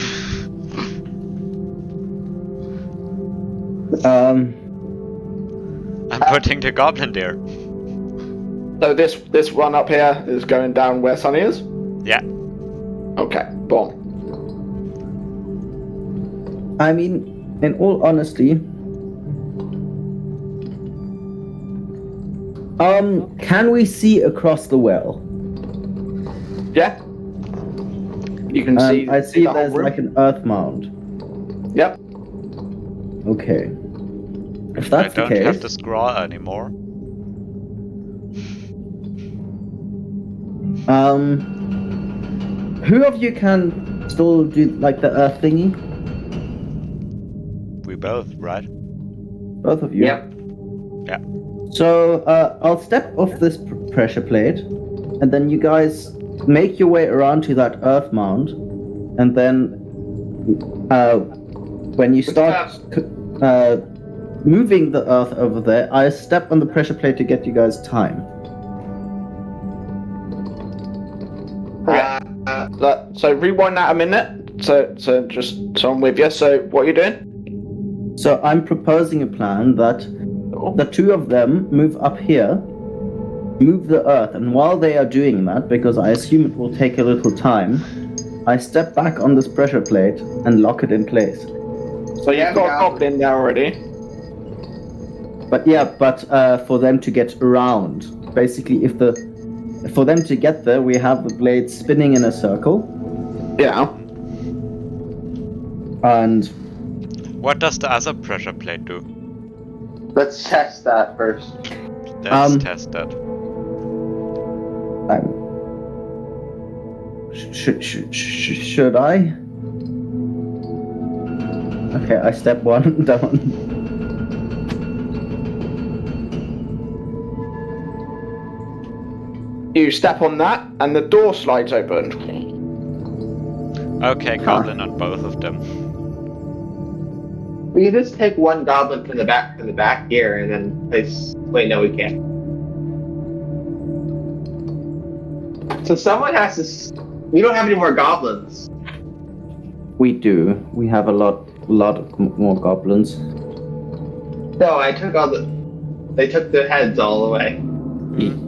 I'm putting the goblin there. So this one up here is going down where Sunny is? Yeah. Okay, boom. I mean, in all honesty, can we see across the well? Yeah. You can see. I see the whole there's room. like an earth mound. Yep. Okay. If I that's the don't case, have the scroll anymore. who of you can still do like the earth thingy? We both, right? Both of you. Yep. Yeah. So I'll step off this pressure plate, and then you guys make your way around to that earth mound, and then when you start moving the earth over there, I step on the pressure plate to get you guys time. So rewind that a minute. So just so I'm with you. So what are you doing? So I'm proposing a plan that the two of them move up here, move the earth, and while they are doing that, because I assume it will take a little time, I step back on this pressure plate and lock it in place. So you've got a goblin there already. But for them to get around, basically, for them to get there, we have the blade spinning in a circle. Yeah. And What does the other pressure plate do? Let's test that first. Let's test that. should I? Okay, I step one down. You step on that, and the door slides open. Okay, goblin on both of them. We can just take one goblin from the back here, and then place. Wait, no, we can't. So someone has to. We don't have any more goblins. We do. We have a lot more goblins. No, I took all the. They took the heads all away.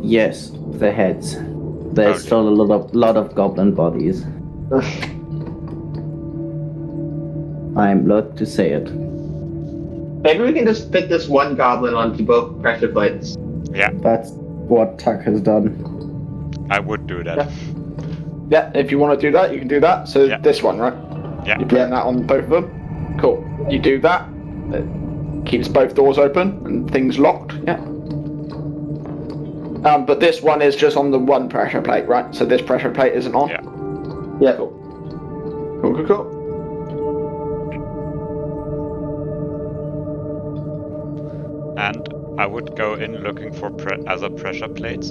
Yes, the heads. There's Okay. still a lot of goblin bodies. I'm loath to say it. Maybe we can just fit this one goblin onto both pressure plates. Yeah, That's what Tuck has done. I would do that. Yeah, if you want to do that, you can do that. So Yeah. this one, right? Yeah. You're putting that on both of them. Cool. You do that. It keeps both doors open and things locked. Yeah. But this one is just on the one pressure plate, right? So this pressure plate isn't on. Yeah. Yeah. Cool. Cool. And I would go in looking for other pressure plates.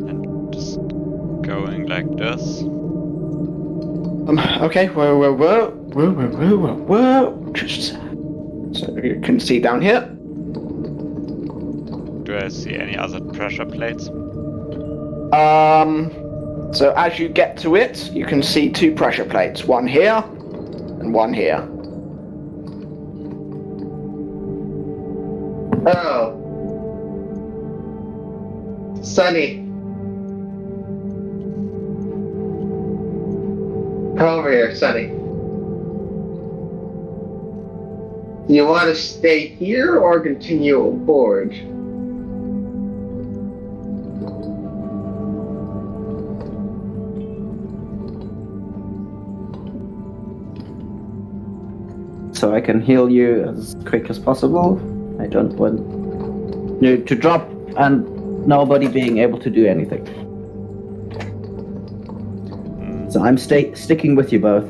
And just going like this. Okay. Whoa. Just so you can see down here. Do I see any other pressure plates? So as you get to it, you can see two pressure plates. One here and one here. Oh. Sunny. Come over here, Sunny. Do you want to stay here or continue aboard? So I can heal you as quick as possible. I don't want you to drop and nobody being able to do anything. So I'm sticking with you both.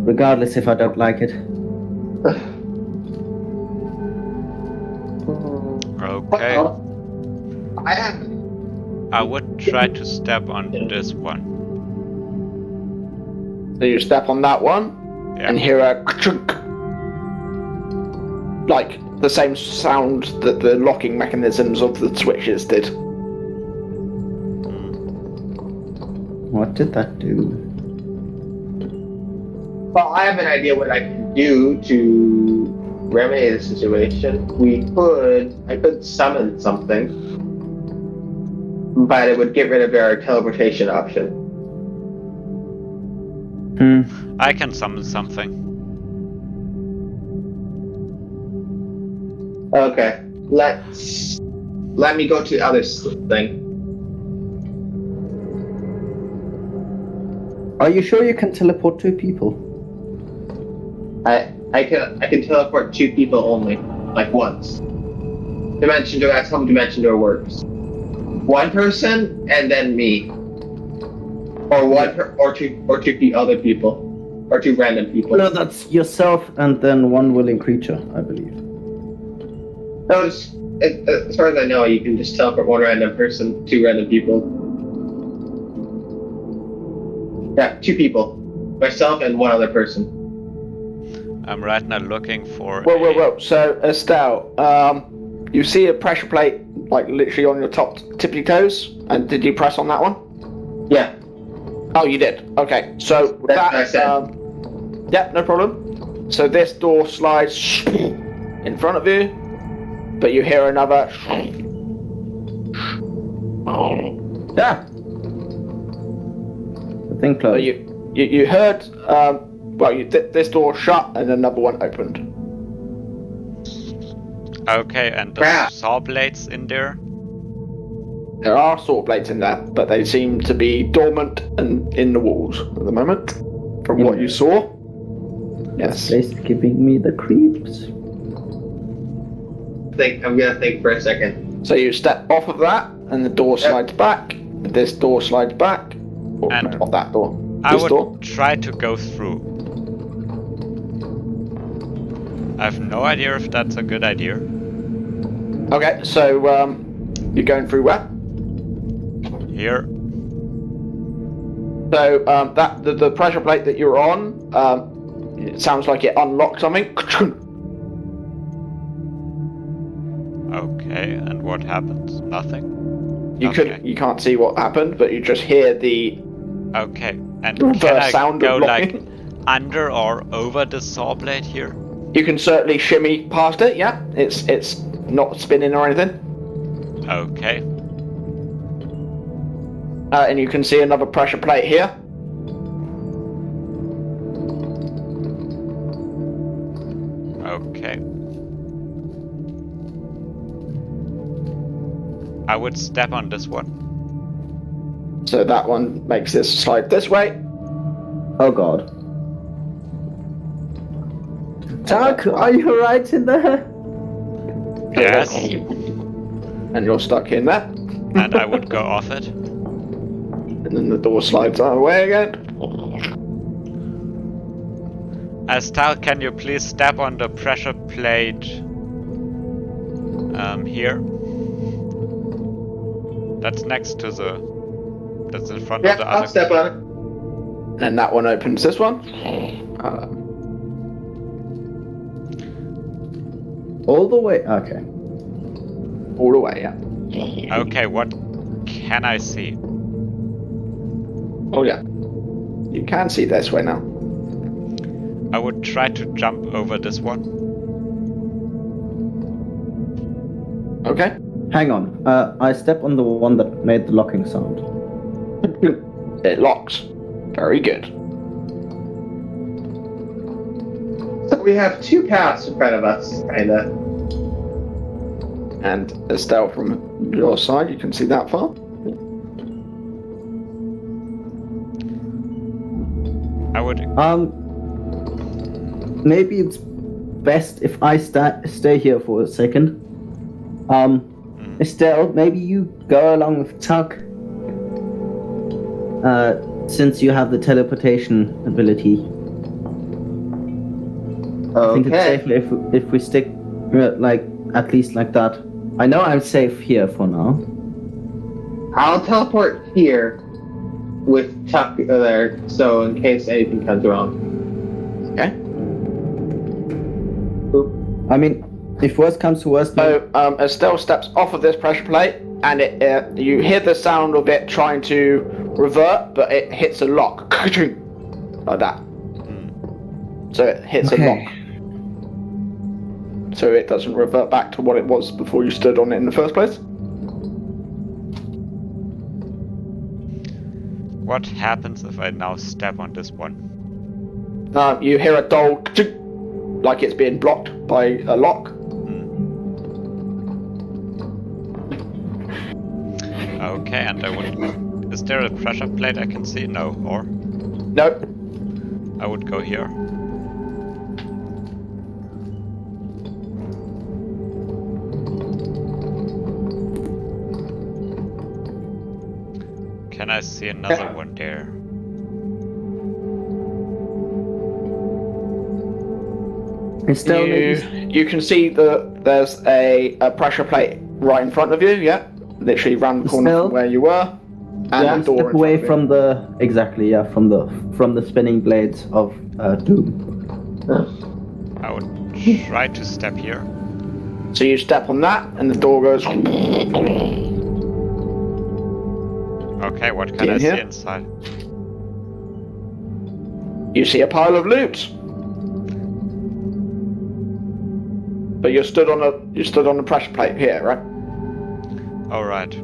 Regardless if I don't like it. Okay. Well, I have. I would try to step on this one. So you step on that one, Yeah. and hear a chunk, like the same sound that the locking mechanisms of the switches did. What did that do? Well, I have an idea what I can do to remedy the situation. I could summon something, but it would get rid of our teleportation option. I can summon something. Okay, let me go to the other thing. Are you sure you can teleport 2 people? I can teleport 2 people only, like once. Dimension door. That's how dimension door works. 1 person and then me, or or two other people, or 2 random people. No, that's yourself and then 1 willing creature, I believe. No, as far as I know, you can just teleport 1 random person, 2 random people. Yeah, 2 people, myself and 1 other person. I'm right now looking for. Whoa. So, Estelle, you see a pressure plate, like literally on your tip of your toes, and did you press on that one? Yeah. Oh, you did. Okay, so That's what I said. Yeah, no problem. So this door slides in front of you, but you hear another. Yeah. The thing So closed. you heard. This door shut and another one opened. Okay, and the Crap. saw blades in there. There are saw blades in there, but they seem to be dormant and in the walls at the moment, from what you saw. Yes. This place is giving me the creeps. I'm gonna think for a second. So you step off of that, and the door slides back. This door slides back. Or And not that door. I This would door. try to go through. I have no idea if that's a good idea. Okay, so you're going through where? Here. So that the pressure plate that you're on, it sounds like it unlocked something. Okay, and what happens? Nothing. You can't see what happened, but you just hear the Okay, and reverse can I sound go of like locking. under or over the saw blade here? You can certainly shimmy past it. Yeah, it's not spinning or anything. Okay. And you can see another pressure plate here. Okay. I would step on this one. So that one makes this slide this way. Oh god. Doug, are you right in there? Yes. And you're stuck in that. And I would go off it. And then the door slides away again. Astal, can you please step on the pressure plate here? That's next to the... That's in front Yeah, of the I'll other... step on it. And that one opens this one. All the way. Okay. All the way, yeah. Okay, what can I see? Oh yeah. You can see this way now. I would try to jump over this one. Okay. Hang on. I step on the one that made the locking sound. It locks. Very good. So we have 2 paths in front of us, kinda. And Estelle, from your side, you can see that far. I would... Maybe it's best if I stay here for a second. Estelle, maybe you go along with Tuck. since you have the teleportation ability. I think it's Okay. safer if we stick like at least like that. I know I'm safe here for now. I'll teleport here with Tuck there, so in case anything comes wrong. Okay. I mean, if worst comes to worst, So Estelle steps off of this pressure plate, and you hear the sound of it trying to revert, but it hits a lock, like that. So it hits a lock. So it doesn't revert back to what it was before you stood on it in the first place. What happens if I now step on this one? You hear a dull, like it's being blocked by a lock. Okay, and I would... Is there a pressure plate I can see? No, or? Nope. I would go here. Can I see another one there? Estelle, You can see that there's a pressure plate right in front of you, yeah? Literally round the corner from where you were. And the door step in away front of from the spinning blades of doom. I would try to step here. you. So you step on that, and the door goes... Okay, what can In I here? see inside? You see a pile of loot. But you're stood on a pressure plate here, right? Alright.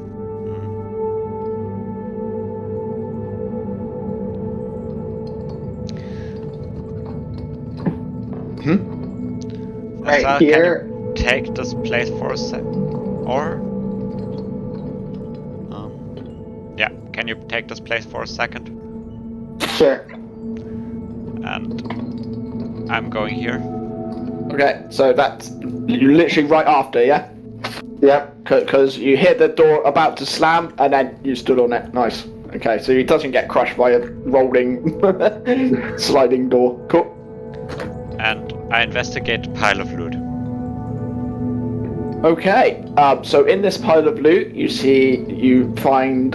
Right Can here. you take this place for a sec? Or? Yeah, can you take this place for a second? Sure. And I'm going here. Okay, so that's you literally right after, yeah? Yep. Because you hear the door about to slam, and then you stood on it. Nice. Okay, so he doesn't get crushed by a rolling, sliding door. Cool. And I investigate the pile of loot. Okay, so in this pile of loot, you find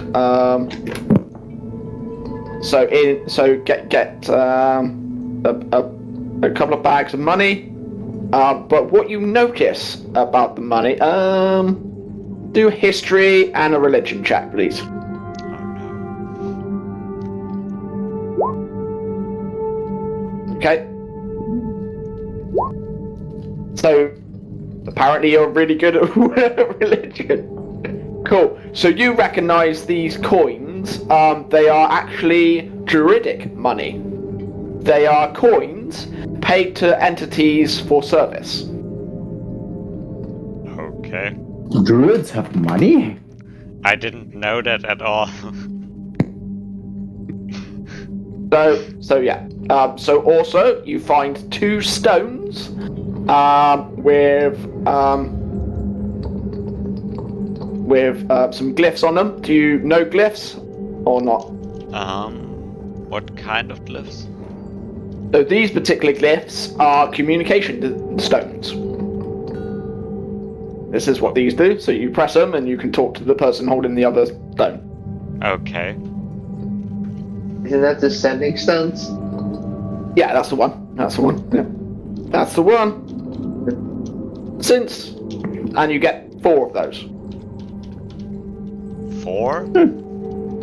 get a couple of bags of money. But what you notice about the money, do a history and a religion check, please. Okay. So, apparently you're really good at religion. Cool. So you recognize these coins. They are actually Druidic money. They are coins paid to entities for service. Okay. Druids have money? I didn't know that at all. So yeah. So also you find 2 stones with some glyphs on them. Do you know glyphs or not? What kind of glyphs? So these particular glyphs are communication stones. This is what these do. So you press them and you can talk to the person holding the other stone. Okay. Isn't that the sending stones? Yeah, that's the one. That's the one. Yeah. That's the one. And you get 4 of those. 4?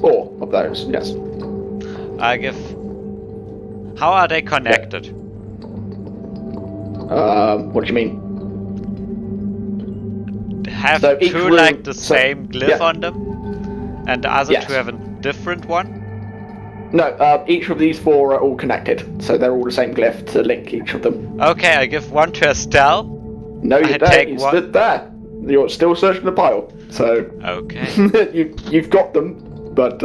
4 of those, yes. I give... How are they connected? What do you mean? Have So each 2 room- like the so- same glyph yeah. on them? And the other Yes. 2 have a different one? No, each of these 4 are all connected, so they're all the same glyph to link each of them. Okay, I give 1 to Estelle. No, you I don't. take You one. stood there. You're still searching the pile, so Okay. you've got them, but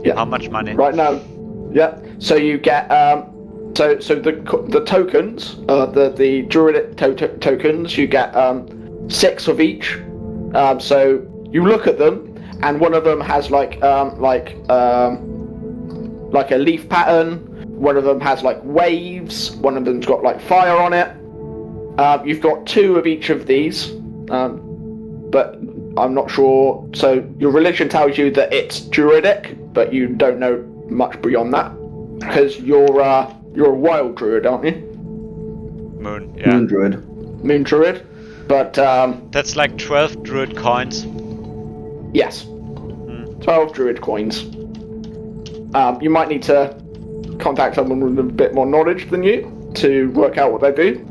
yeah. How much money? Right now, yeah. So you get so the tokens, the Druidic tokens, you get 6 of each. So you look at them, and one of them has like like a leaf pattern. One of them has like waves. One of them's got like fire on it. You've got 2 of each of these, but I'm not sure. So your religion tells you that it's druidic, but you don't know much beyond that because you're a wild druid, aren't you? Moon, yeah. Moon druid. Moon druid, but That's like 12 druid coins. yes, 12 druid coins. You might need to contact someone with a bit more knowledge than you to work out what they do.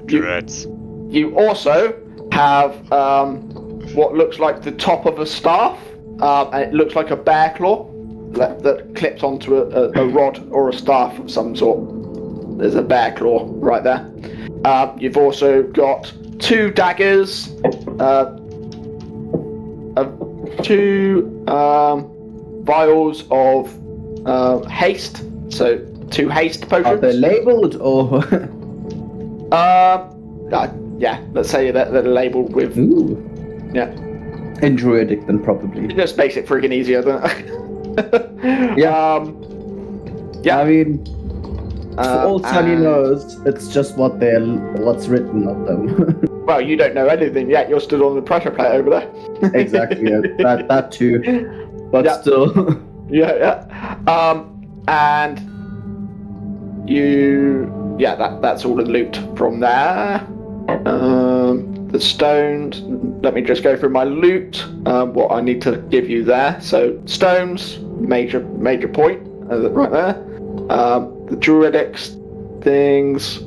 Druids. You also have what looks like the top of a staff, and it looks like a bear claw that clips onto a rod or a staff of some sort. There's a bear claw right there. You've also got 2 daggers, 2 vials of haste, so 2 haste potions. Are they labeled or? Yeah, let's say that they're labeled with. Ooh. Yeah. In druidic, then probably. It just makes it freaking easier, doesn't it? Yeah. Yeah. I mean, for all Sunny and- knows, it's just what's written on them. Well, you don't know anything yet. You're stood on the pressure plate over there. Exactly. Yeah. That too. But Yeah. still. Yeah. And you. Yeah, that's all the loot from there. The stones. Let me just go through my loot. What I need to give you there. So stones, major point right there. The druidic things.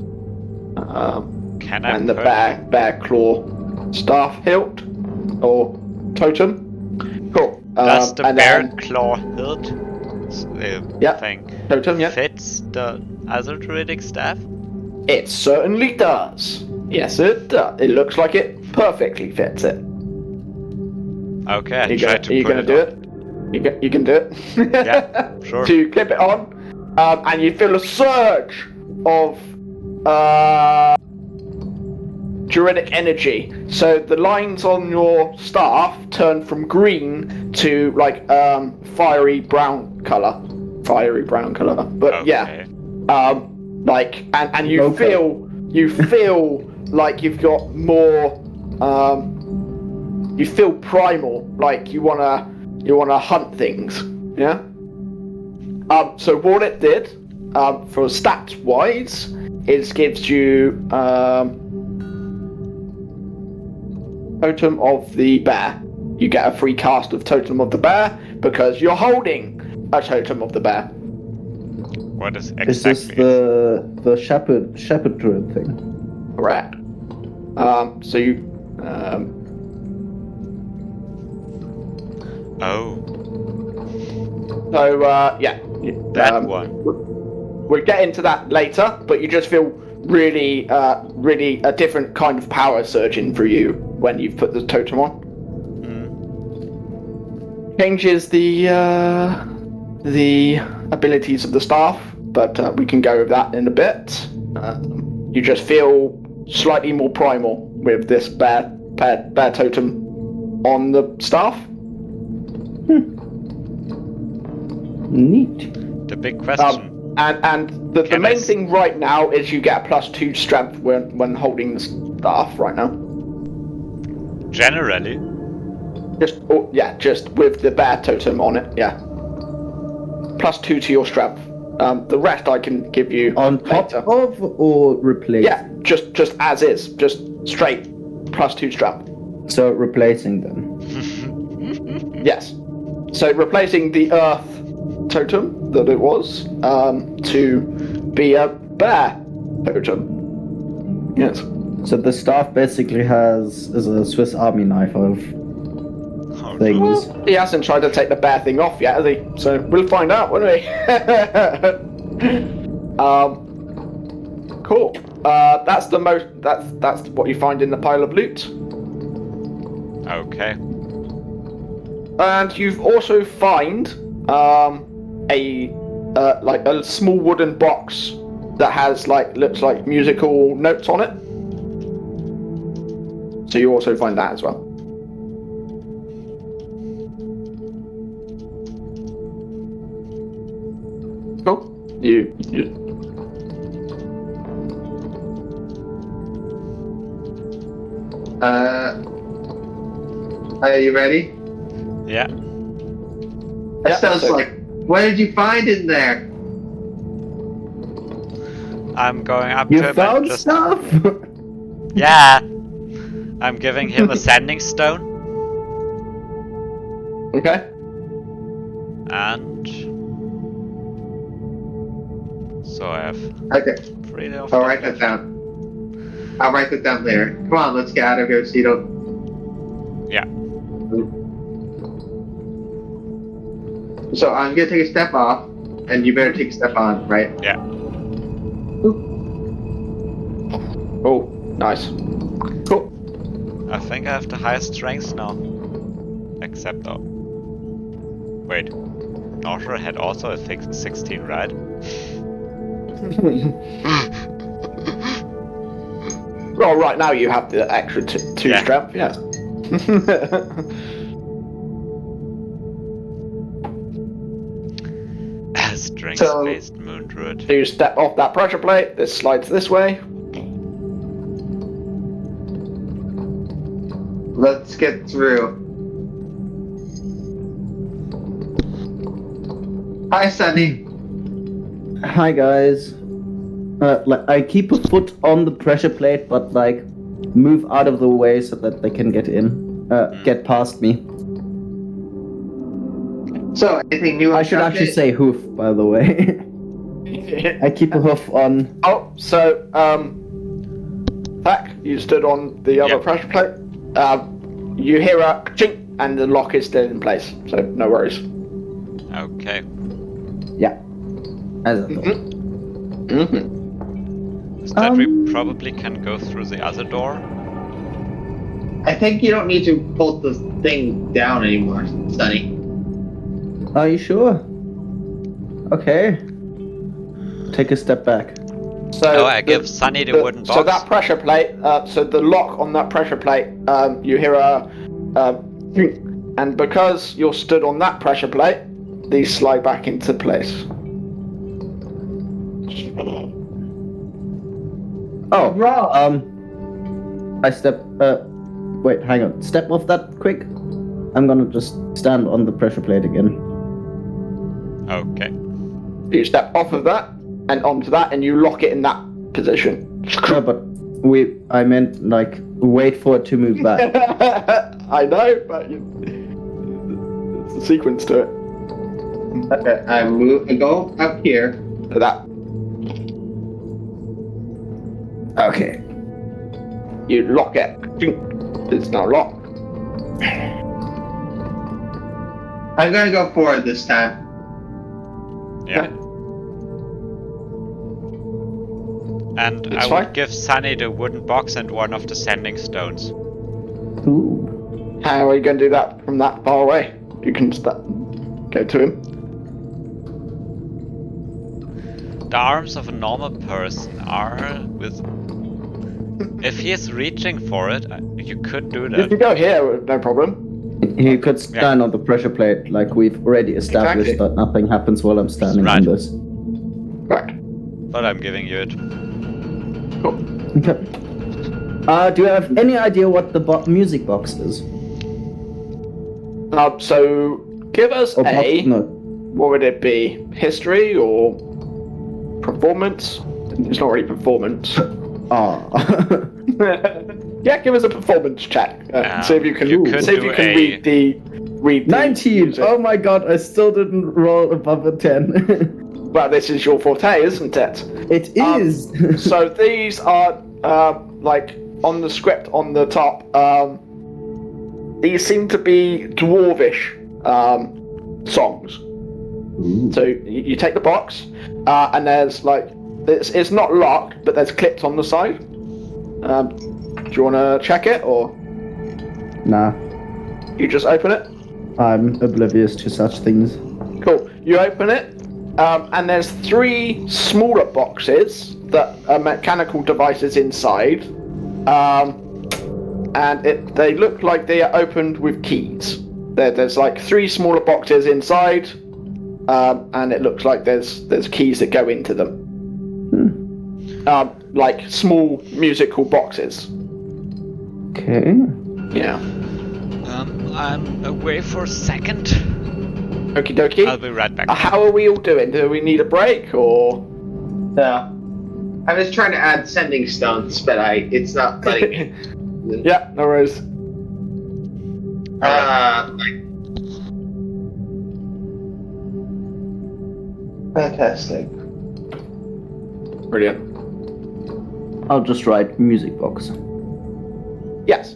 Can I And the put- bear claw staff hilt or totem. Cool. Does the and bear then- claw hilt Yeah. thing totem? Yeah. fits the other druidic staff? It certainly does. Yes, it does. It looks like it perfectly fits it. Okay, I You tried gonna, to you put gonna it do on. it? You can do it. Yeah, sure. So you clip it on, and you feel a surge of druidic energy. So the lines on your staff turn from green to like fiery brown color. But yeah. Okay. Like and you Okay. feel like you've got more you feel primal, like you wanna hunt things, yeah. So what it did for stats wise is gives you Totem of the Bear. You get a free cast of Totem of the Bear because you're holding a Totem of the Bear. What is Is this exactly? the shepherd druid thing? Correct. So you Oh, so yeah. that one. We'll get into that later, but you just feel really a different kind of power surging through you when you've put the totem on. Changes the abilities of the staff, but we can go with that in a bit. You just feel slightly more primal with this bear totem on the staff. Neat. The big question. And the Can I main s- thing right now is you get a +2 strength when holding the staff right now. Generally, Just with the bear totem on it, yeah. +2 to your strength. The rest I can give you On top later. of or replace? Yeah, just as is, just straight +2 strength. So replacing them. Yes. So replacing the earth totem that it was to be a bear totem. Yes. So the staff basically is a Swiss Army knife of oh, things. Well, he hasn't tried to take the bear thing off yet, has he? So we'll find out, won't we? Cool. That's the most. That's what you find in the pile of loot. okay. And you've also find a like a small wooden box that has looks like musical notes on it. So you also find that as well. You. Are you ready? Yeah. That Yeah, sounds so- like. What did you find in there? I'm going up You to him and found just stuff? yeah. I'm giving him a sending stone Okay. and so I have Okay, 3 of I'll them write that left. down. I'll write that down later. Come on, let's get out of here so you don't. Yeah. So I'm gonna take a step off, and you better take a step on, right? Yeah. Oh, nice. Cool. I think I have the highest strength now. Except wait. Northern had also a 16, right? Well, right now you have the extra two Yeah. strength, yes. Strength-based moon druid. So you step off that pressure plate, this slides this way. Let's get through. Hi, Sunny. Hi guys. I keep a foot on the pressure plate, but like move out of the way so that they can get in, get past me. So, anything new? I should actually say hoof, by the way. I keep a hoof on. Oh, so, Thack, you stood on the other Yep. pressure plate. You hear a chink, and the lock is still in place, so no worries. Okay. Yeah. As I thought. Mm-hmm. Instead, we probably can go through the other door. I think you don't need to pull the thing down anymore, Sunny. Are you sure? Okay. Take a step back. So Oh, I give Sunny the wooden box. So that pressure plate, so the lock on that pressure plate, you hear a chink, and because you're stood on that pressure plate, these slide back into place. Oh, I step. Wait, hang on. Step off that quick. I'm gonna just stand on the pressure plate again. Okay. You step off of that and onto that, and you lock it in that position. No, but I meant like wait for it to move back. I know, but it's a sequence to it. Okay, I go up here. So that Okay. you lock it. It's now locked. I'm gonna go forward this time. Yeah. And It's I fine. would give Sunny the wooden box and one of the sending stones. Ooh. How are you going to do that from that far away? You can go to him. The arms of a normal person are with. If he is reaching for it, you could do You that. can go here, no problem. You could stand on the pressure plate, like we've already established Exactly. that nothing happens while I'm standing Right. on this. Right. But I'm giving you it. Cool. Okay. Do you have any idea what the music box is? So give us Or a. no. What would it be? History or performance? It's not really performance. Ah. Yeah, give us a performance check. See if you can. You could see if do you can a- read the 19! music. Oh my god, I still didn't roll above a 10. Well, this is your forte, isn't it? It is! So these are like on the script on the top. These seem to be dwarvish songs. So you take the box, and there's like it's not locked, but there's clips on the side. Do you want to check it, or Nah, you just open it? I'm oblivious to such things. Cool. You open it, and there's 3 smaller boxes that are mechanical devices inside, and they look like they are opened with keys. There's like 3 smaller boxes inside, and it looks like there's keys that go into them. Like small musical boxes. Okay. Yeah. I'm away for a second. Okie dokie. I'll be right back. How are we all doing? Do we need a break or? Yeah. I was trying to add sending stones, but it's not letting me. Yeah, no worries. Fantastic. Brilliant. I'll just write music box. Yes.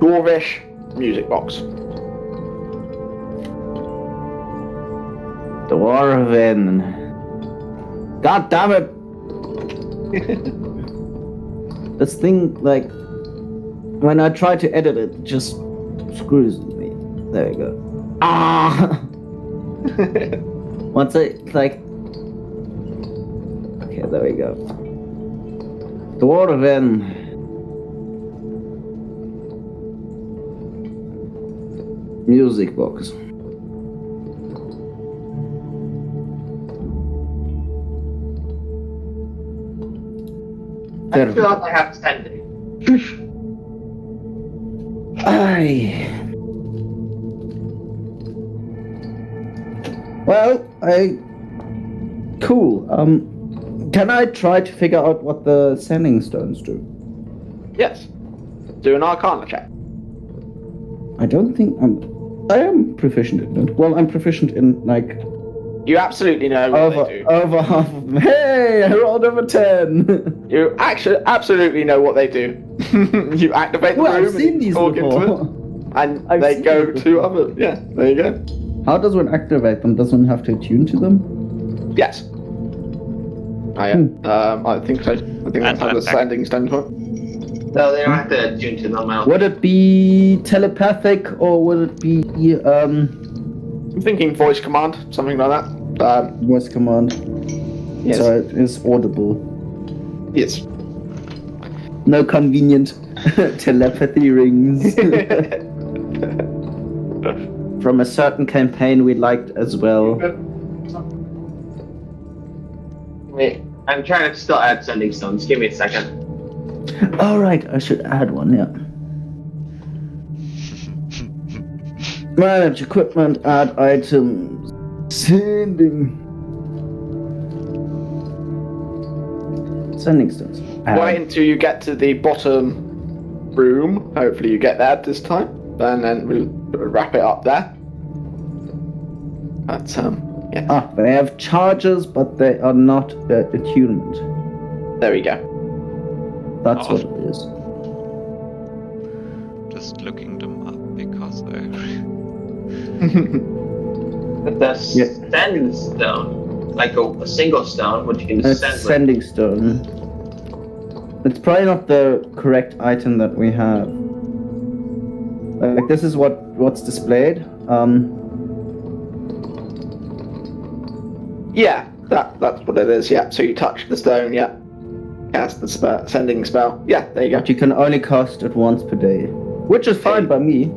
Dwarvish music box. Dwarven. God damn it! This thing, like, when I try to edit it, it just screws with me. There we go. Ah! Once I, like... Okay, there we go. Dwarven. Music box. I feel like I have sending. Cool. Can I try to figure out what the sending stones do? Yes. Do an Arcana check. I don't think I am proficient in it. Well, I'm proficient in, like... You absolutely know what they do. Over half of them. Hey, I rolled over 10! You actually absolutely know what they do. You activate the Well, room I've seen and these talk into before. it, and I've they seen go these to before. other... Yeah, there you go. How does one activate them? Does one have to attune to them? Yes. Oh, yeah. I think so. I think that's how the sending stones work. No, they don't have to attune to them. Would it be telepathic or would it be I'm thinking voice command, something like that. voice command? Yes. So it is audible. Yes. No convenient telepathy rings. From a certain campaign we liked as well. Wait, I'm trying to still add sending stones. Give me a second. Alright, I should add one, yeah. Manage equipment, add items. Sending stones. Wait until you get to the bottom room. Hopefully you get there this time. And then we'll wrap it up there. But, yeah. They have charges, but they are not attunement. There we go. That's what it is. Just looking them up because The sending stone, like a single stone, which you can A send with. sending stone. It's probably not the correct item that we have. Like this is what's displayed. Yeah, that's what it is, yeah. So you touch the stone, yeah. Cast the sending spell. Yeah, there you go. But you can only cast it once per day. Which is fine by me.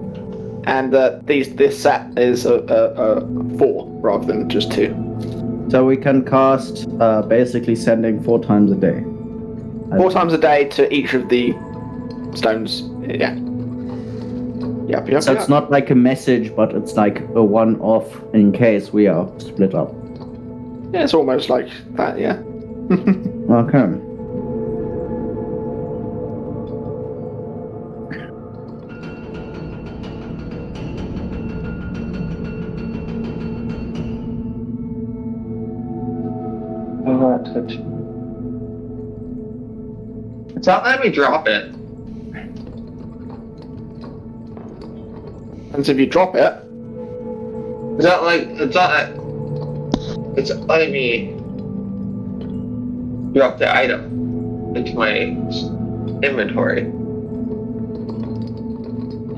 And this set is a 4 rather than just 2. So we can cast basically sending 4 times a day. 4 times a day to each of the stones, yeah. Yep. So it's not like a message, but it's like a one-off in case we are split up. Yeah, it's almost like that, yeah. Okay. It's not letting me drop it. And so if you drop it, It's letting me drop the item into my inventory.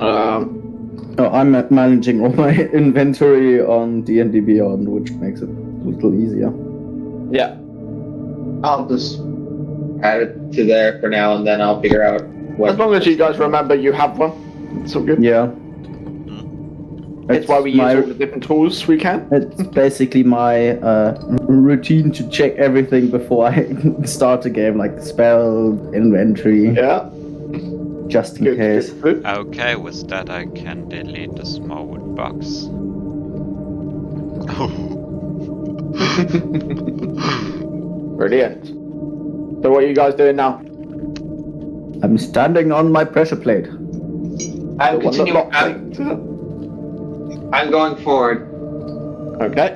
Oh, I'm managing all my inventory on D&D Beyond, which makes it a little easier. yeah. I'll just add it to there for now, and then I'll figure out what. As long as you guys remember you have one, it's all good. Yeah. It's why we use all the different tools we can. It's basically my routine to check everything before I start a game, like spell, inventory, Yeah. just in case. Good. Okay, with that I can delete the small wood box. Brilliant. So what are you guys doing now? I'm standing on my pressure plate. I'm The one that continuing. locks I'm going forward. Okay.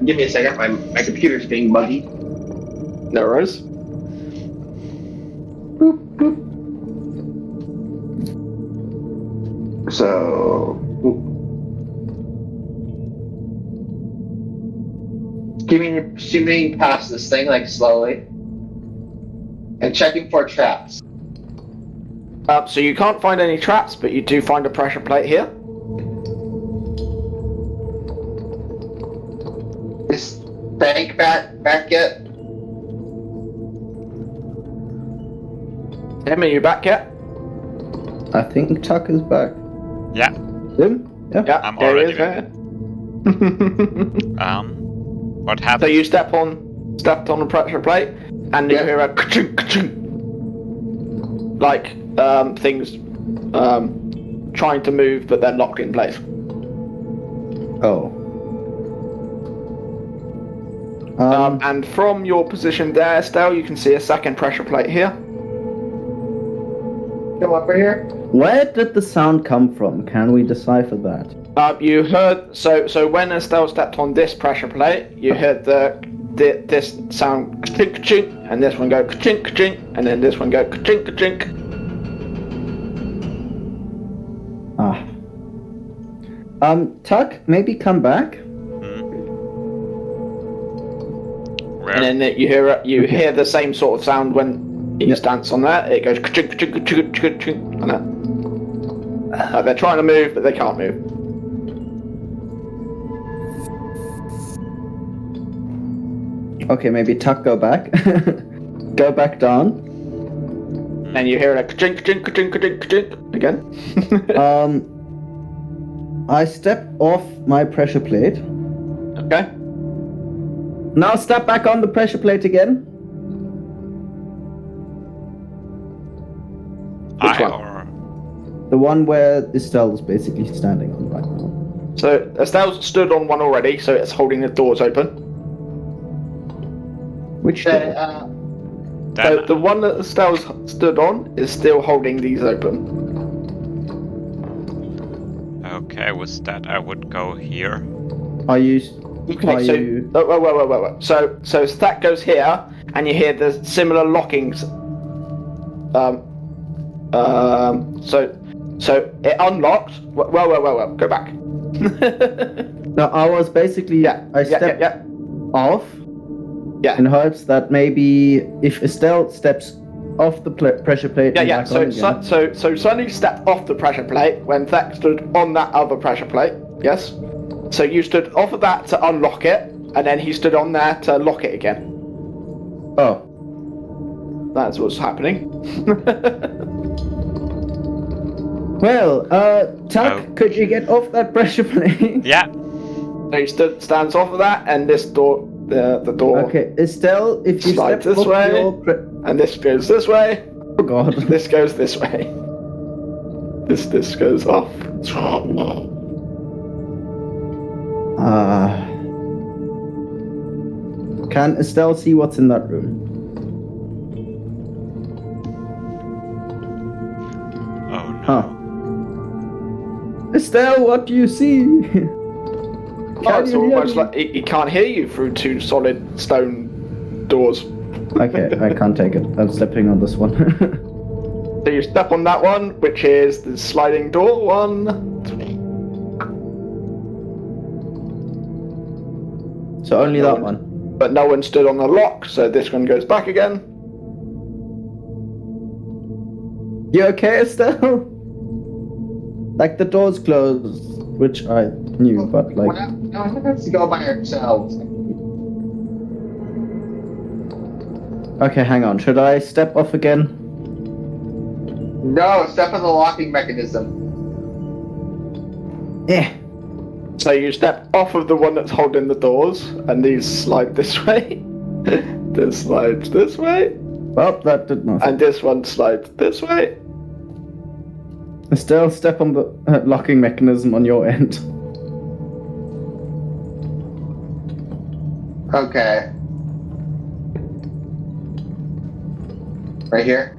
Give me a second. My computer's being buggy. No worries. So, skimming past this thing like slowly, and checking for traps. So you can't find any traps, but you do find a pressure plate here. Is Bank back yet? Tim, are you back yet? I think Tuck is back. Yeah, Him? Yeah. Yeah, I'm there he already is, back. there. What So happened? you stepped on the pressure plate, and you hear a ka-chink, ka-chink. Like things trying to move, but they're locked in place. Oh. And from your position there, Estelle, you can see a second pressure plate here. Come over here. Where did the sound come from? Can we decipher that? You heard so when Estelle stepped on this pressure plate, you heard this sound ka-chink, ka-chink, and this one go ka-chink, ka-chink, and then this one go ka-chink, ka-chink. Tuck, maybe come back. Where? And then you hear the same sort of sound when you stance on that. It goes ka-chink, ka-chink, ka-chink, ka-chink, ka-chink, and that. They're trying to move, but they can't move. Okay, maybe Tuck, go back. Go back down. And you hear a ka-chink, ka-chink, ka-chink, ka-chink, ka-chink again. I step off my pressure plate. Okay. Now step back on the pressure plate again. Which one? Or... The one where Estelle is basically standing on right now. So Estelle's stood on one already, so it's holding the doors open. Which door? So the one that Estelle's stood on is still holding these open. Okay, with that I would go here. Are you? Okay, so wait. So that goes here, and you hear the similar lockings. So it unlocked. Well. Go back. No, I was basically. I stepped off. Yeah. In hopes that maybe if Estelle steps off the pressure plate. and back on again. So Sunny stepped off the pressure plate when Thek stood on that other pressure plate. Yes. So you stood off of that to unlock it, and then he stood on there to lock it again. Oh. That's what's happening. Well, Tuck, could you get off that pressure plate? Yeah. So he stands off of that, and this door, the door. Okay, Estelle, if you step slides this off way, your and this goes this way. oh god. This goes this way. This goes off. Can Estelle see what's in that room? Oh no. Huh. Estelle, what do you see? It's almost like he can't hear you through two solid stone doors. Okay, I can't take it. I'm stepping on this one. So you step on that one, which is the sliding door one. So only that one. But no one stood on the lock, so this one goes back again. You okay, Estelle? Like the door's closed, which I knew, but like. No, let's go by ourselves. Okay, hang on. Should I step off again? No, step on the locking mechanism. So you step off of the one that's holding the doors, and these slide this way. This slides this way. Well, that did nothing. And this one slides this way. Still step on the locking mechanism on your end. Okay. Right here?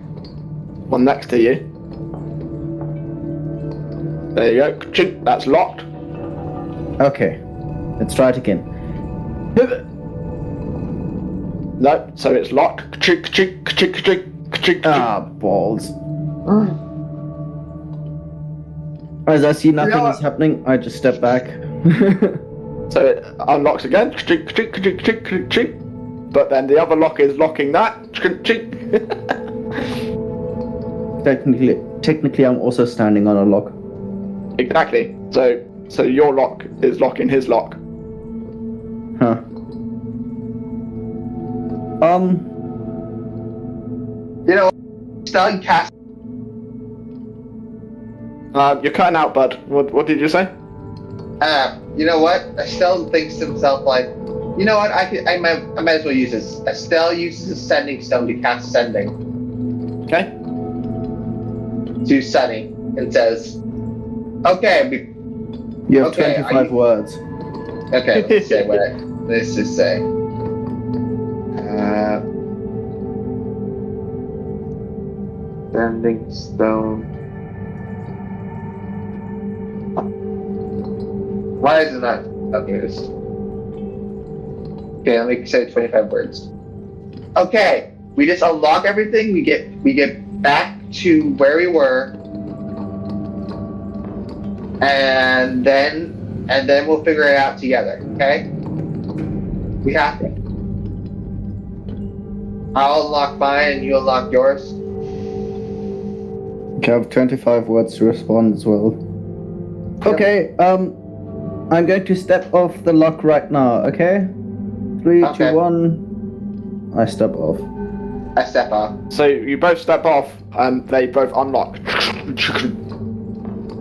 One next to you. There you go. Chink, that's locked. Okay. Let's try it again. No, so it's locked. Chink, chink, chink, chink, chink. Ah, balls. As I see nothing is happening, I just step back. So it unlocks again. Chink, chink, chink, chink, chink, chink. But then the other lock is locking that. Chink, chink. Technically, I'm also standing on a lock. Exactly. So your lock is locking his lock. Huh. You know, Stella cast. You're cutting out, bud. What did you say? You know what? Estelle thinks to himself like, you know what? I might as well use this. Estelle uses a sending stone to cast sending Okay. to Sunny and says, "Okay, You have Okay, 25 words. okay." Let's say what? Let's just say. Sending stone. Why is it not? Okay, this. Okay, let me say 25 words. Okay, we just unlock everything. We get back to where we were, and then we'll figure it out together. Okay? We have to. I'll unlock mine, and you unlock yours. Okay, I have 25 words to respond as well. Okay, I'm going to step off the lock right now, okay? 3, Okay. 2, 1. I step off. I step off. So you both step off, and they both unlock.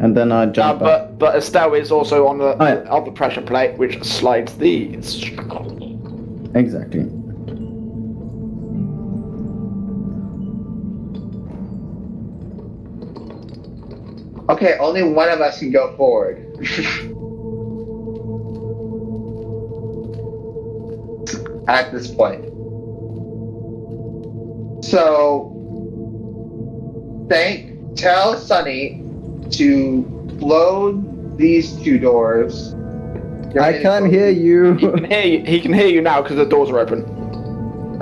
And then I jump back. But Estelle is also on the Oh, yeah. other pressure plate, which slides these. Exactly. Okay, only one of us can go forward. At this point. So, tell Sunny to close these two doors. I can't hear you. He can hear you now because the doors are open.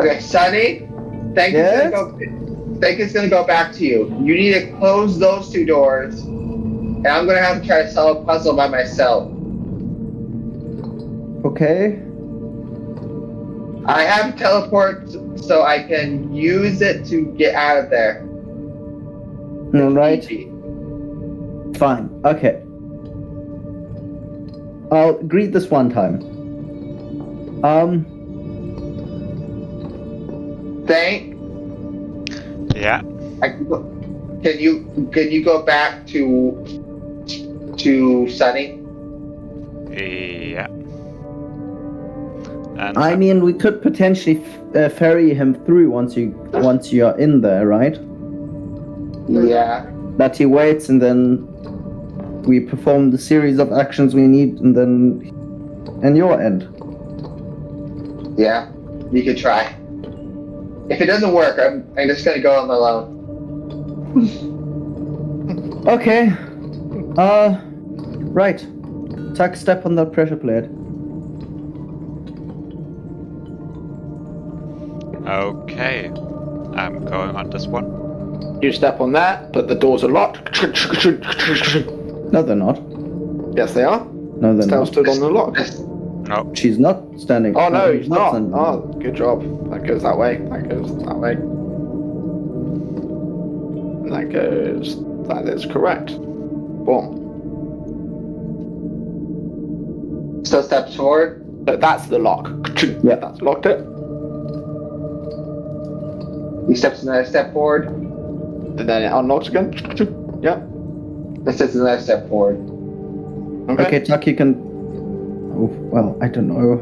Okay, Sunny, Yes? Thank's gonna go back to you. You need to close those two doors, and I'm gonna have to try to solve a puzzle by myself. Okay. I have teleport, so I can use it to get out of there. Alright. Easy. Fine. Okay. I'll greet this one time. Thank. Yeah. Can you go back to Sunny? Yeah. And I mean, we could potentially ferry him through once you are in there, right? Yeah. That he waits and then we perform the series of actions we need and then your end. Yeah. You could try. If it doesn't work, I'm just gonna go on my own. Okay. Right. Tuck, step on that pressure plate. okay. I'm going on this one. You step on that, but the doors are locked. No, they're not. Yes, they are. No, they're Estelle not. stood on the lock. No. She's not standing. Oh no, he's not. standing. Oh, good job. That goes that way. That goes that way. That goes. That is correct. Boom. So steps forward. But that's the lock. Yeah. That's locked it. He steps another step forward. And then it unlocks again. Yep. This is another step forward. Okay, Tuck, you can. Oh, well, I don't know.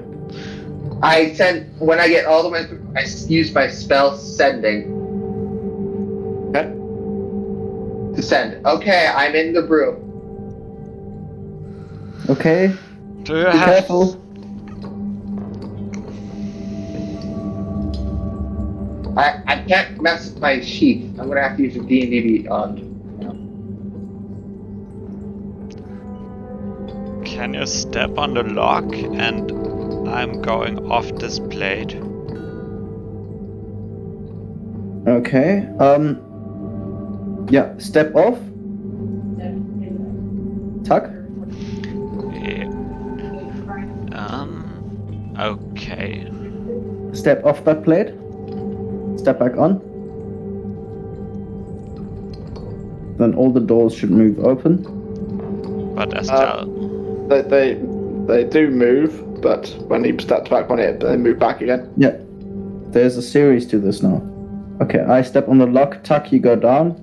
I send when I get all the way. I use my spell sending Okay. to send. Okay, I'm in the room. Okay, Do you be have? careful. I can't mess with my sheet. I'm gonna have to use a D&D Beyond. Can you step on the lock? And I'm going off this plate. Okay. Yeah, step off. Tuck. Yeah. Okay. Step off that plate. Step back on. Then all the doors should move open. But Estelle. They do move, but when he steps back on it, they move back again. Yeah. There's a series to this now. Okay, I step on the lock. Tuck, you go down.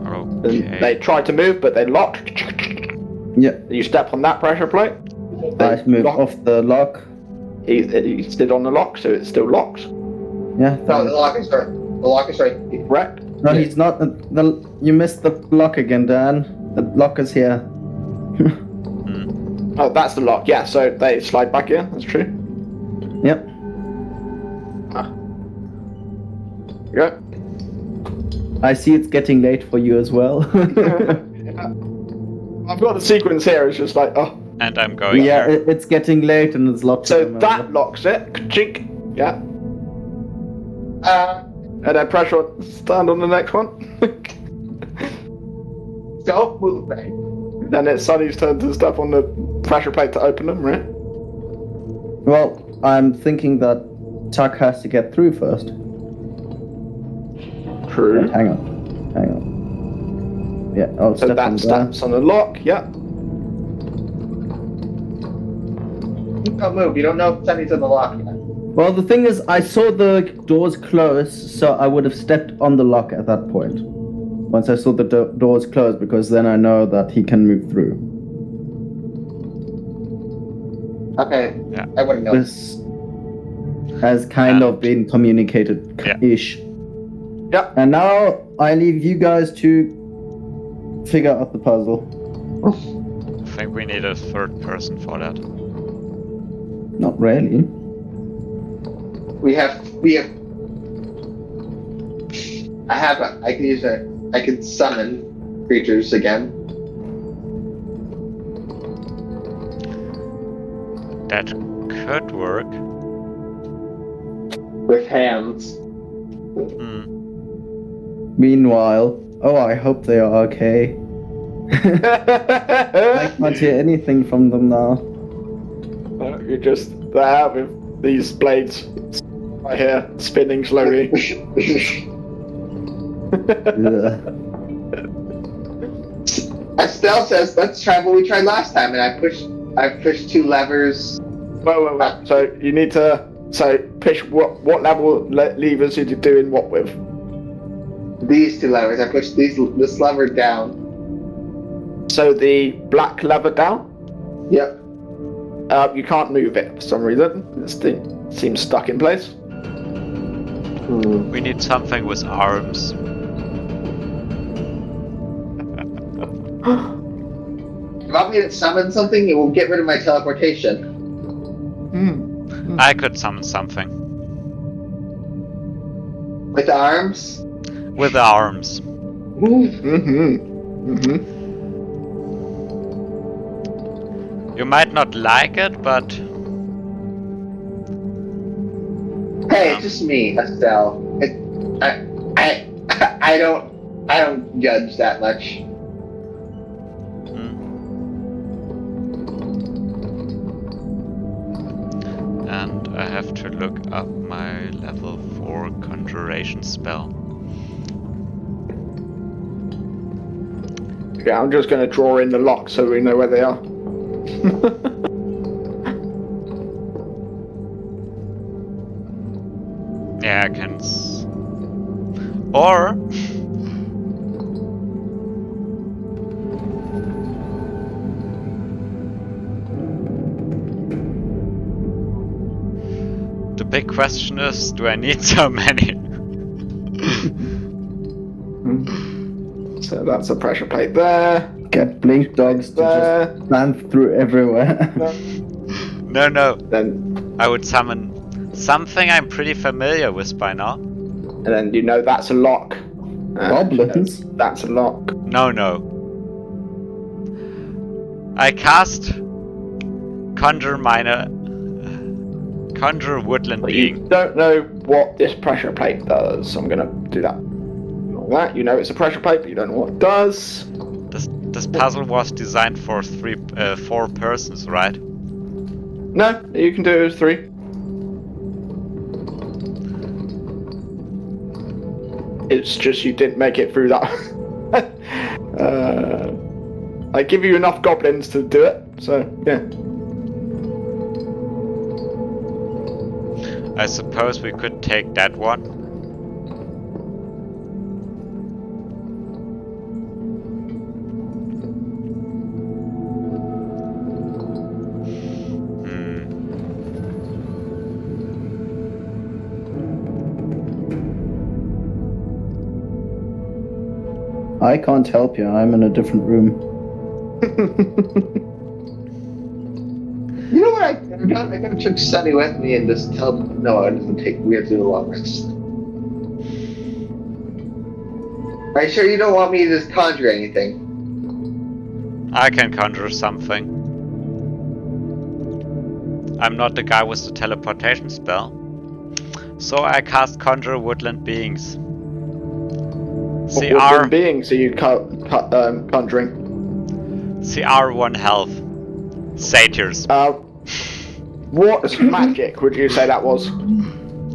Okay. And they try to move, but they lock. Yeah. You step on that pressure plate. I move lock. off the lock. He stood on the lock, so it's still locked. Yeah. No, the lock is right. The lock is right. Correct? No, he's not. You missed the lock again, Dan. The lock is here. Oh, that's the lock. Yeah, so they slide back in. That's true. Yep. Yeah. I see it's getting late for you as well. I've got the sequence here. It's just like, oh. And I'm going Yeah, here. it's getting late and it's locked. So that locks it. Chink. Yeah. And then pressure. Stand on the next one. Don't move, right? Then it's Sunny's turn to step on the pressure plate to open them, right? Well, I'm thinking that Tuck has to get through first. True. Wait, hang on. Yeah, I'll So step on that there. steps on the lock. Yeah. Don't move. You don't know if Sunny's in the lock yet. Well, the thing is, I saw the doors close, so I would have stepped on the lock at that point. Once I saw the doors close, because then I know that he can move through. Okay. Yeah. I wouldn't know. This has kind of been communicated-ish. Yeah. And now I leave you guys to figure out the puzzle. I think we need a third person for that. Not really. We have. I can summon creatures again. That could work. With hands. Hmm. Meanwhile, oh, I hope they are okay. I can't hear anything from them now. You're just there with these blades right here, spinning slowly. Ugh. Estelle says, "Let's try what we tried last time," and I pushed 2 levers. Wait. So you need to push what level levers did you doing what with? These 2 levers. I pushed this lever down. So the black lever down. Yep. You can't move it for some reason. This thing seems stuck in place. We need something with arms. If I need to summon something, it will get rid of my teleportation. I could summon something. With arms? With arms. You might not like it, but Hey, it's just me, Estelle. I don't judge that much. And I have to look up my level 4 conjuration spell. Okay, I'm just going to draw in the lock so we know where they are. Yeah, I can. Or big question is, do I need so many? So that's a pressure plate there. Get blink dogs to There. just run through everywhere. No. Then, I would summon something I'm pretty familiar with by now. and then you know that's a lock. Goblins? That's a lock. No. I cast Conjure Woodland But you Being. don't know what this pressure plate does. So I'm gonna do that. All that. You know it's a pressure plate, but you don't know what it does. This puzzle was designed for 4 persons, right? No, you can do it as 3. It's just you didn't make it through that. I give you enough goblins to do it, so yeah. I suppose we could take that one. I can't help you. I'm in a different room. You know what I gotta took Sunny with me and just tell him, no, it doesn't take, we have to do a long rest. Are you sure you don't want me to just conjure anything? I can conjure something. I'm not the guy with the teleportation spell. So I cast Conjure Woodland Beings. CR beings are you conjuring? CR 1 health. Satyrs. What magic would you say that was?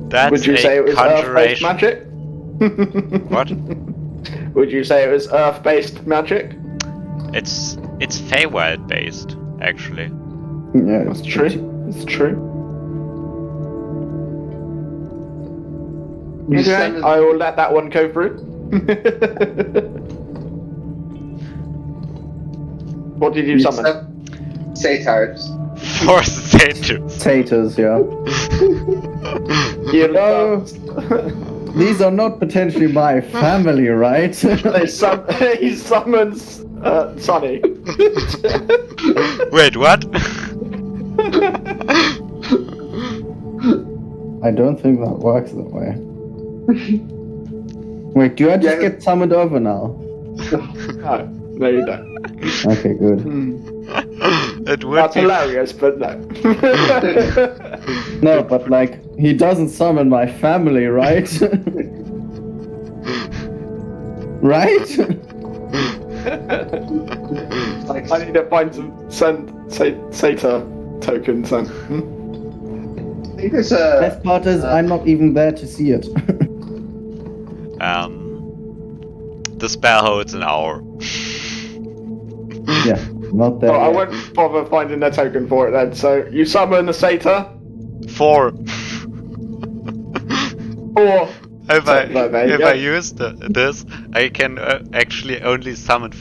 That's Would you say it was earth-based conjuration. magic? What? Would you say it was earth-based magic? It's Feywild based, actually. Yeah, That's true. It's true. You Okay, said it- I will let that one go through. What did you summon? Satyrs. 4 satyrs. Taters, yeah. You No, these are not potentially my family, right? he summons Sunny. Wait, what? I don't think that works that way. Wait, do I just Yeah. get summoned over now? No, you don't. Okay, good. It would That's be hilarious, but no. No, but like, he doesn't summon my family, right? Right? I need to find some Satyr tokens then. I think there's a. Best part is, I'm not even there to see it. the spell holds an hour. Yeah, not there. Oh, I yet. won't bother finding a token for it then. So you summon a Satyr, 4. or If there you go. I use this, I can actually only summon.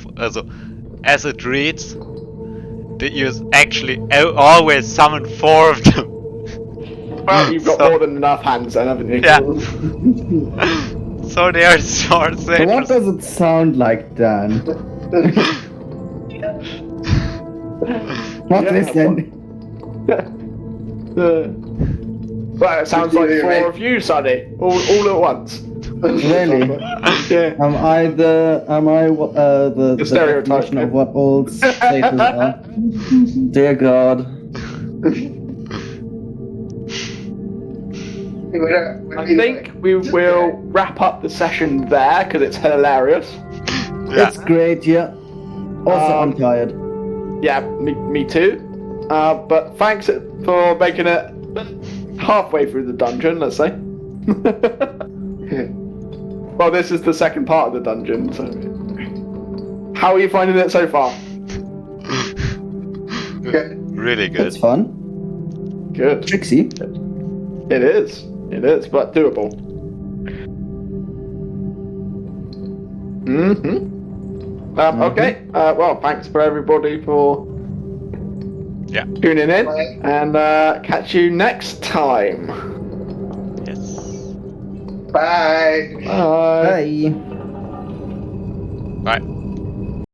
As it reads, that you actually always summon 4 of them. well, you've got So- more than enough hands then, haven't you? Yeah. So they are 4 So what satyrs. does it sound like, Dan? What Yeah, is that? Well, it sounds like 4 of you, Sonny, all at once. Really? Yeah. Am I the stereotype, definition yeah. of what old satyrs are? Dear God. I think we will wrap up the session there because it's hilarious. Yeah. It's great, yeah. Also, I'm tired. Yeah, me too. But thanks for making it halfway through the dungeon, let's say. Well, this is the second part of the dungeon, so. How are you finding it so far? Really good. It's fun. Good. Tricksy. It is, but doable. Okay. Well, thanks for everybody for Yeah. tuning in, and catch you next time. Bye. Bye. Bye. Bye.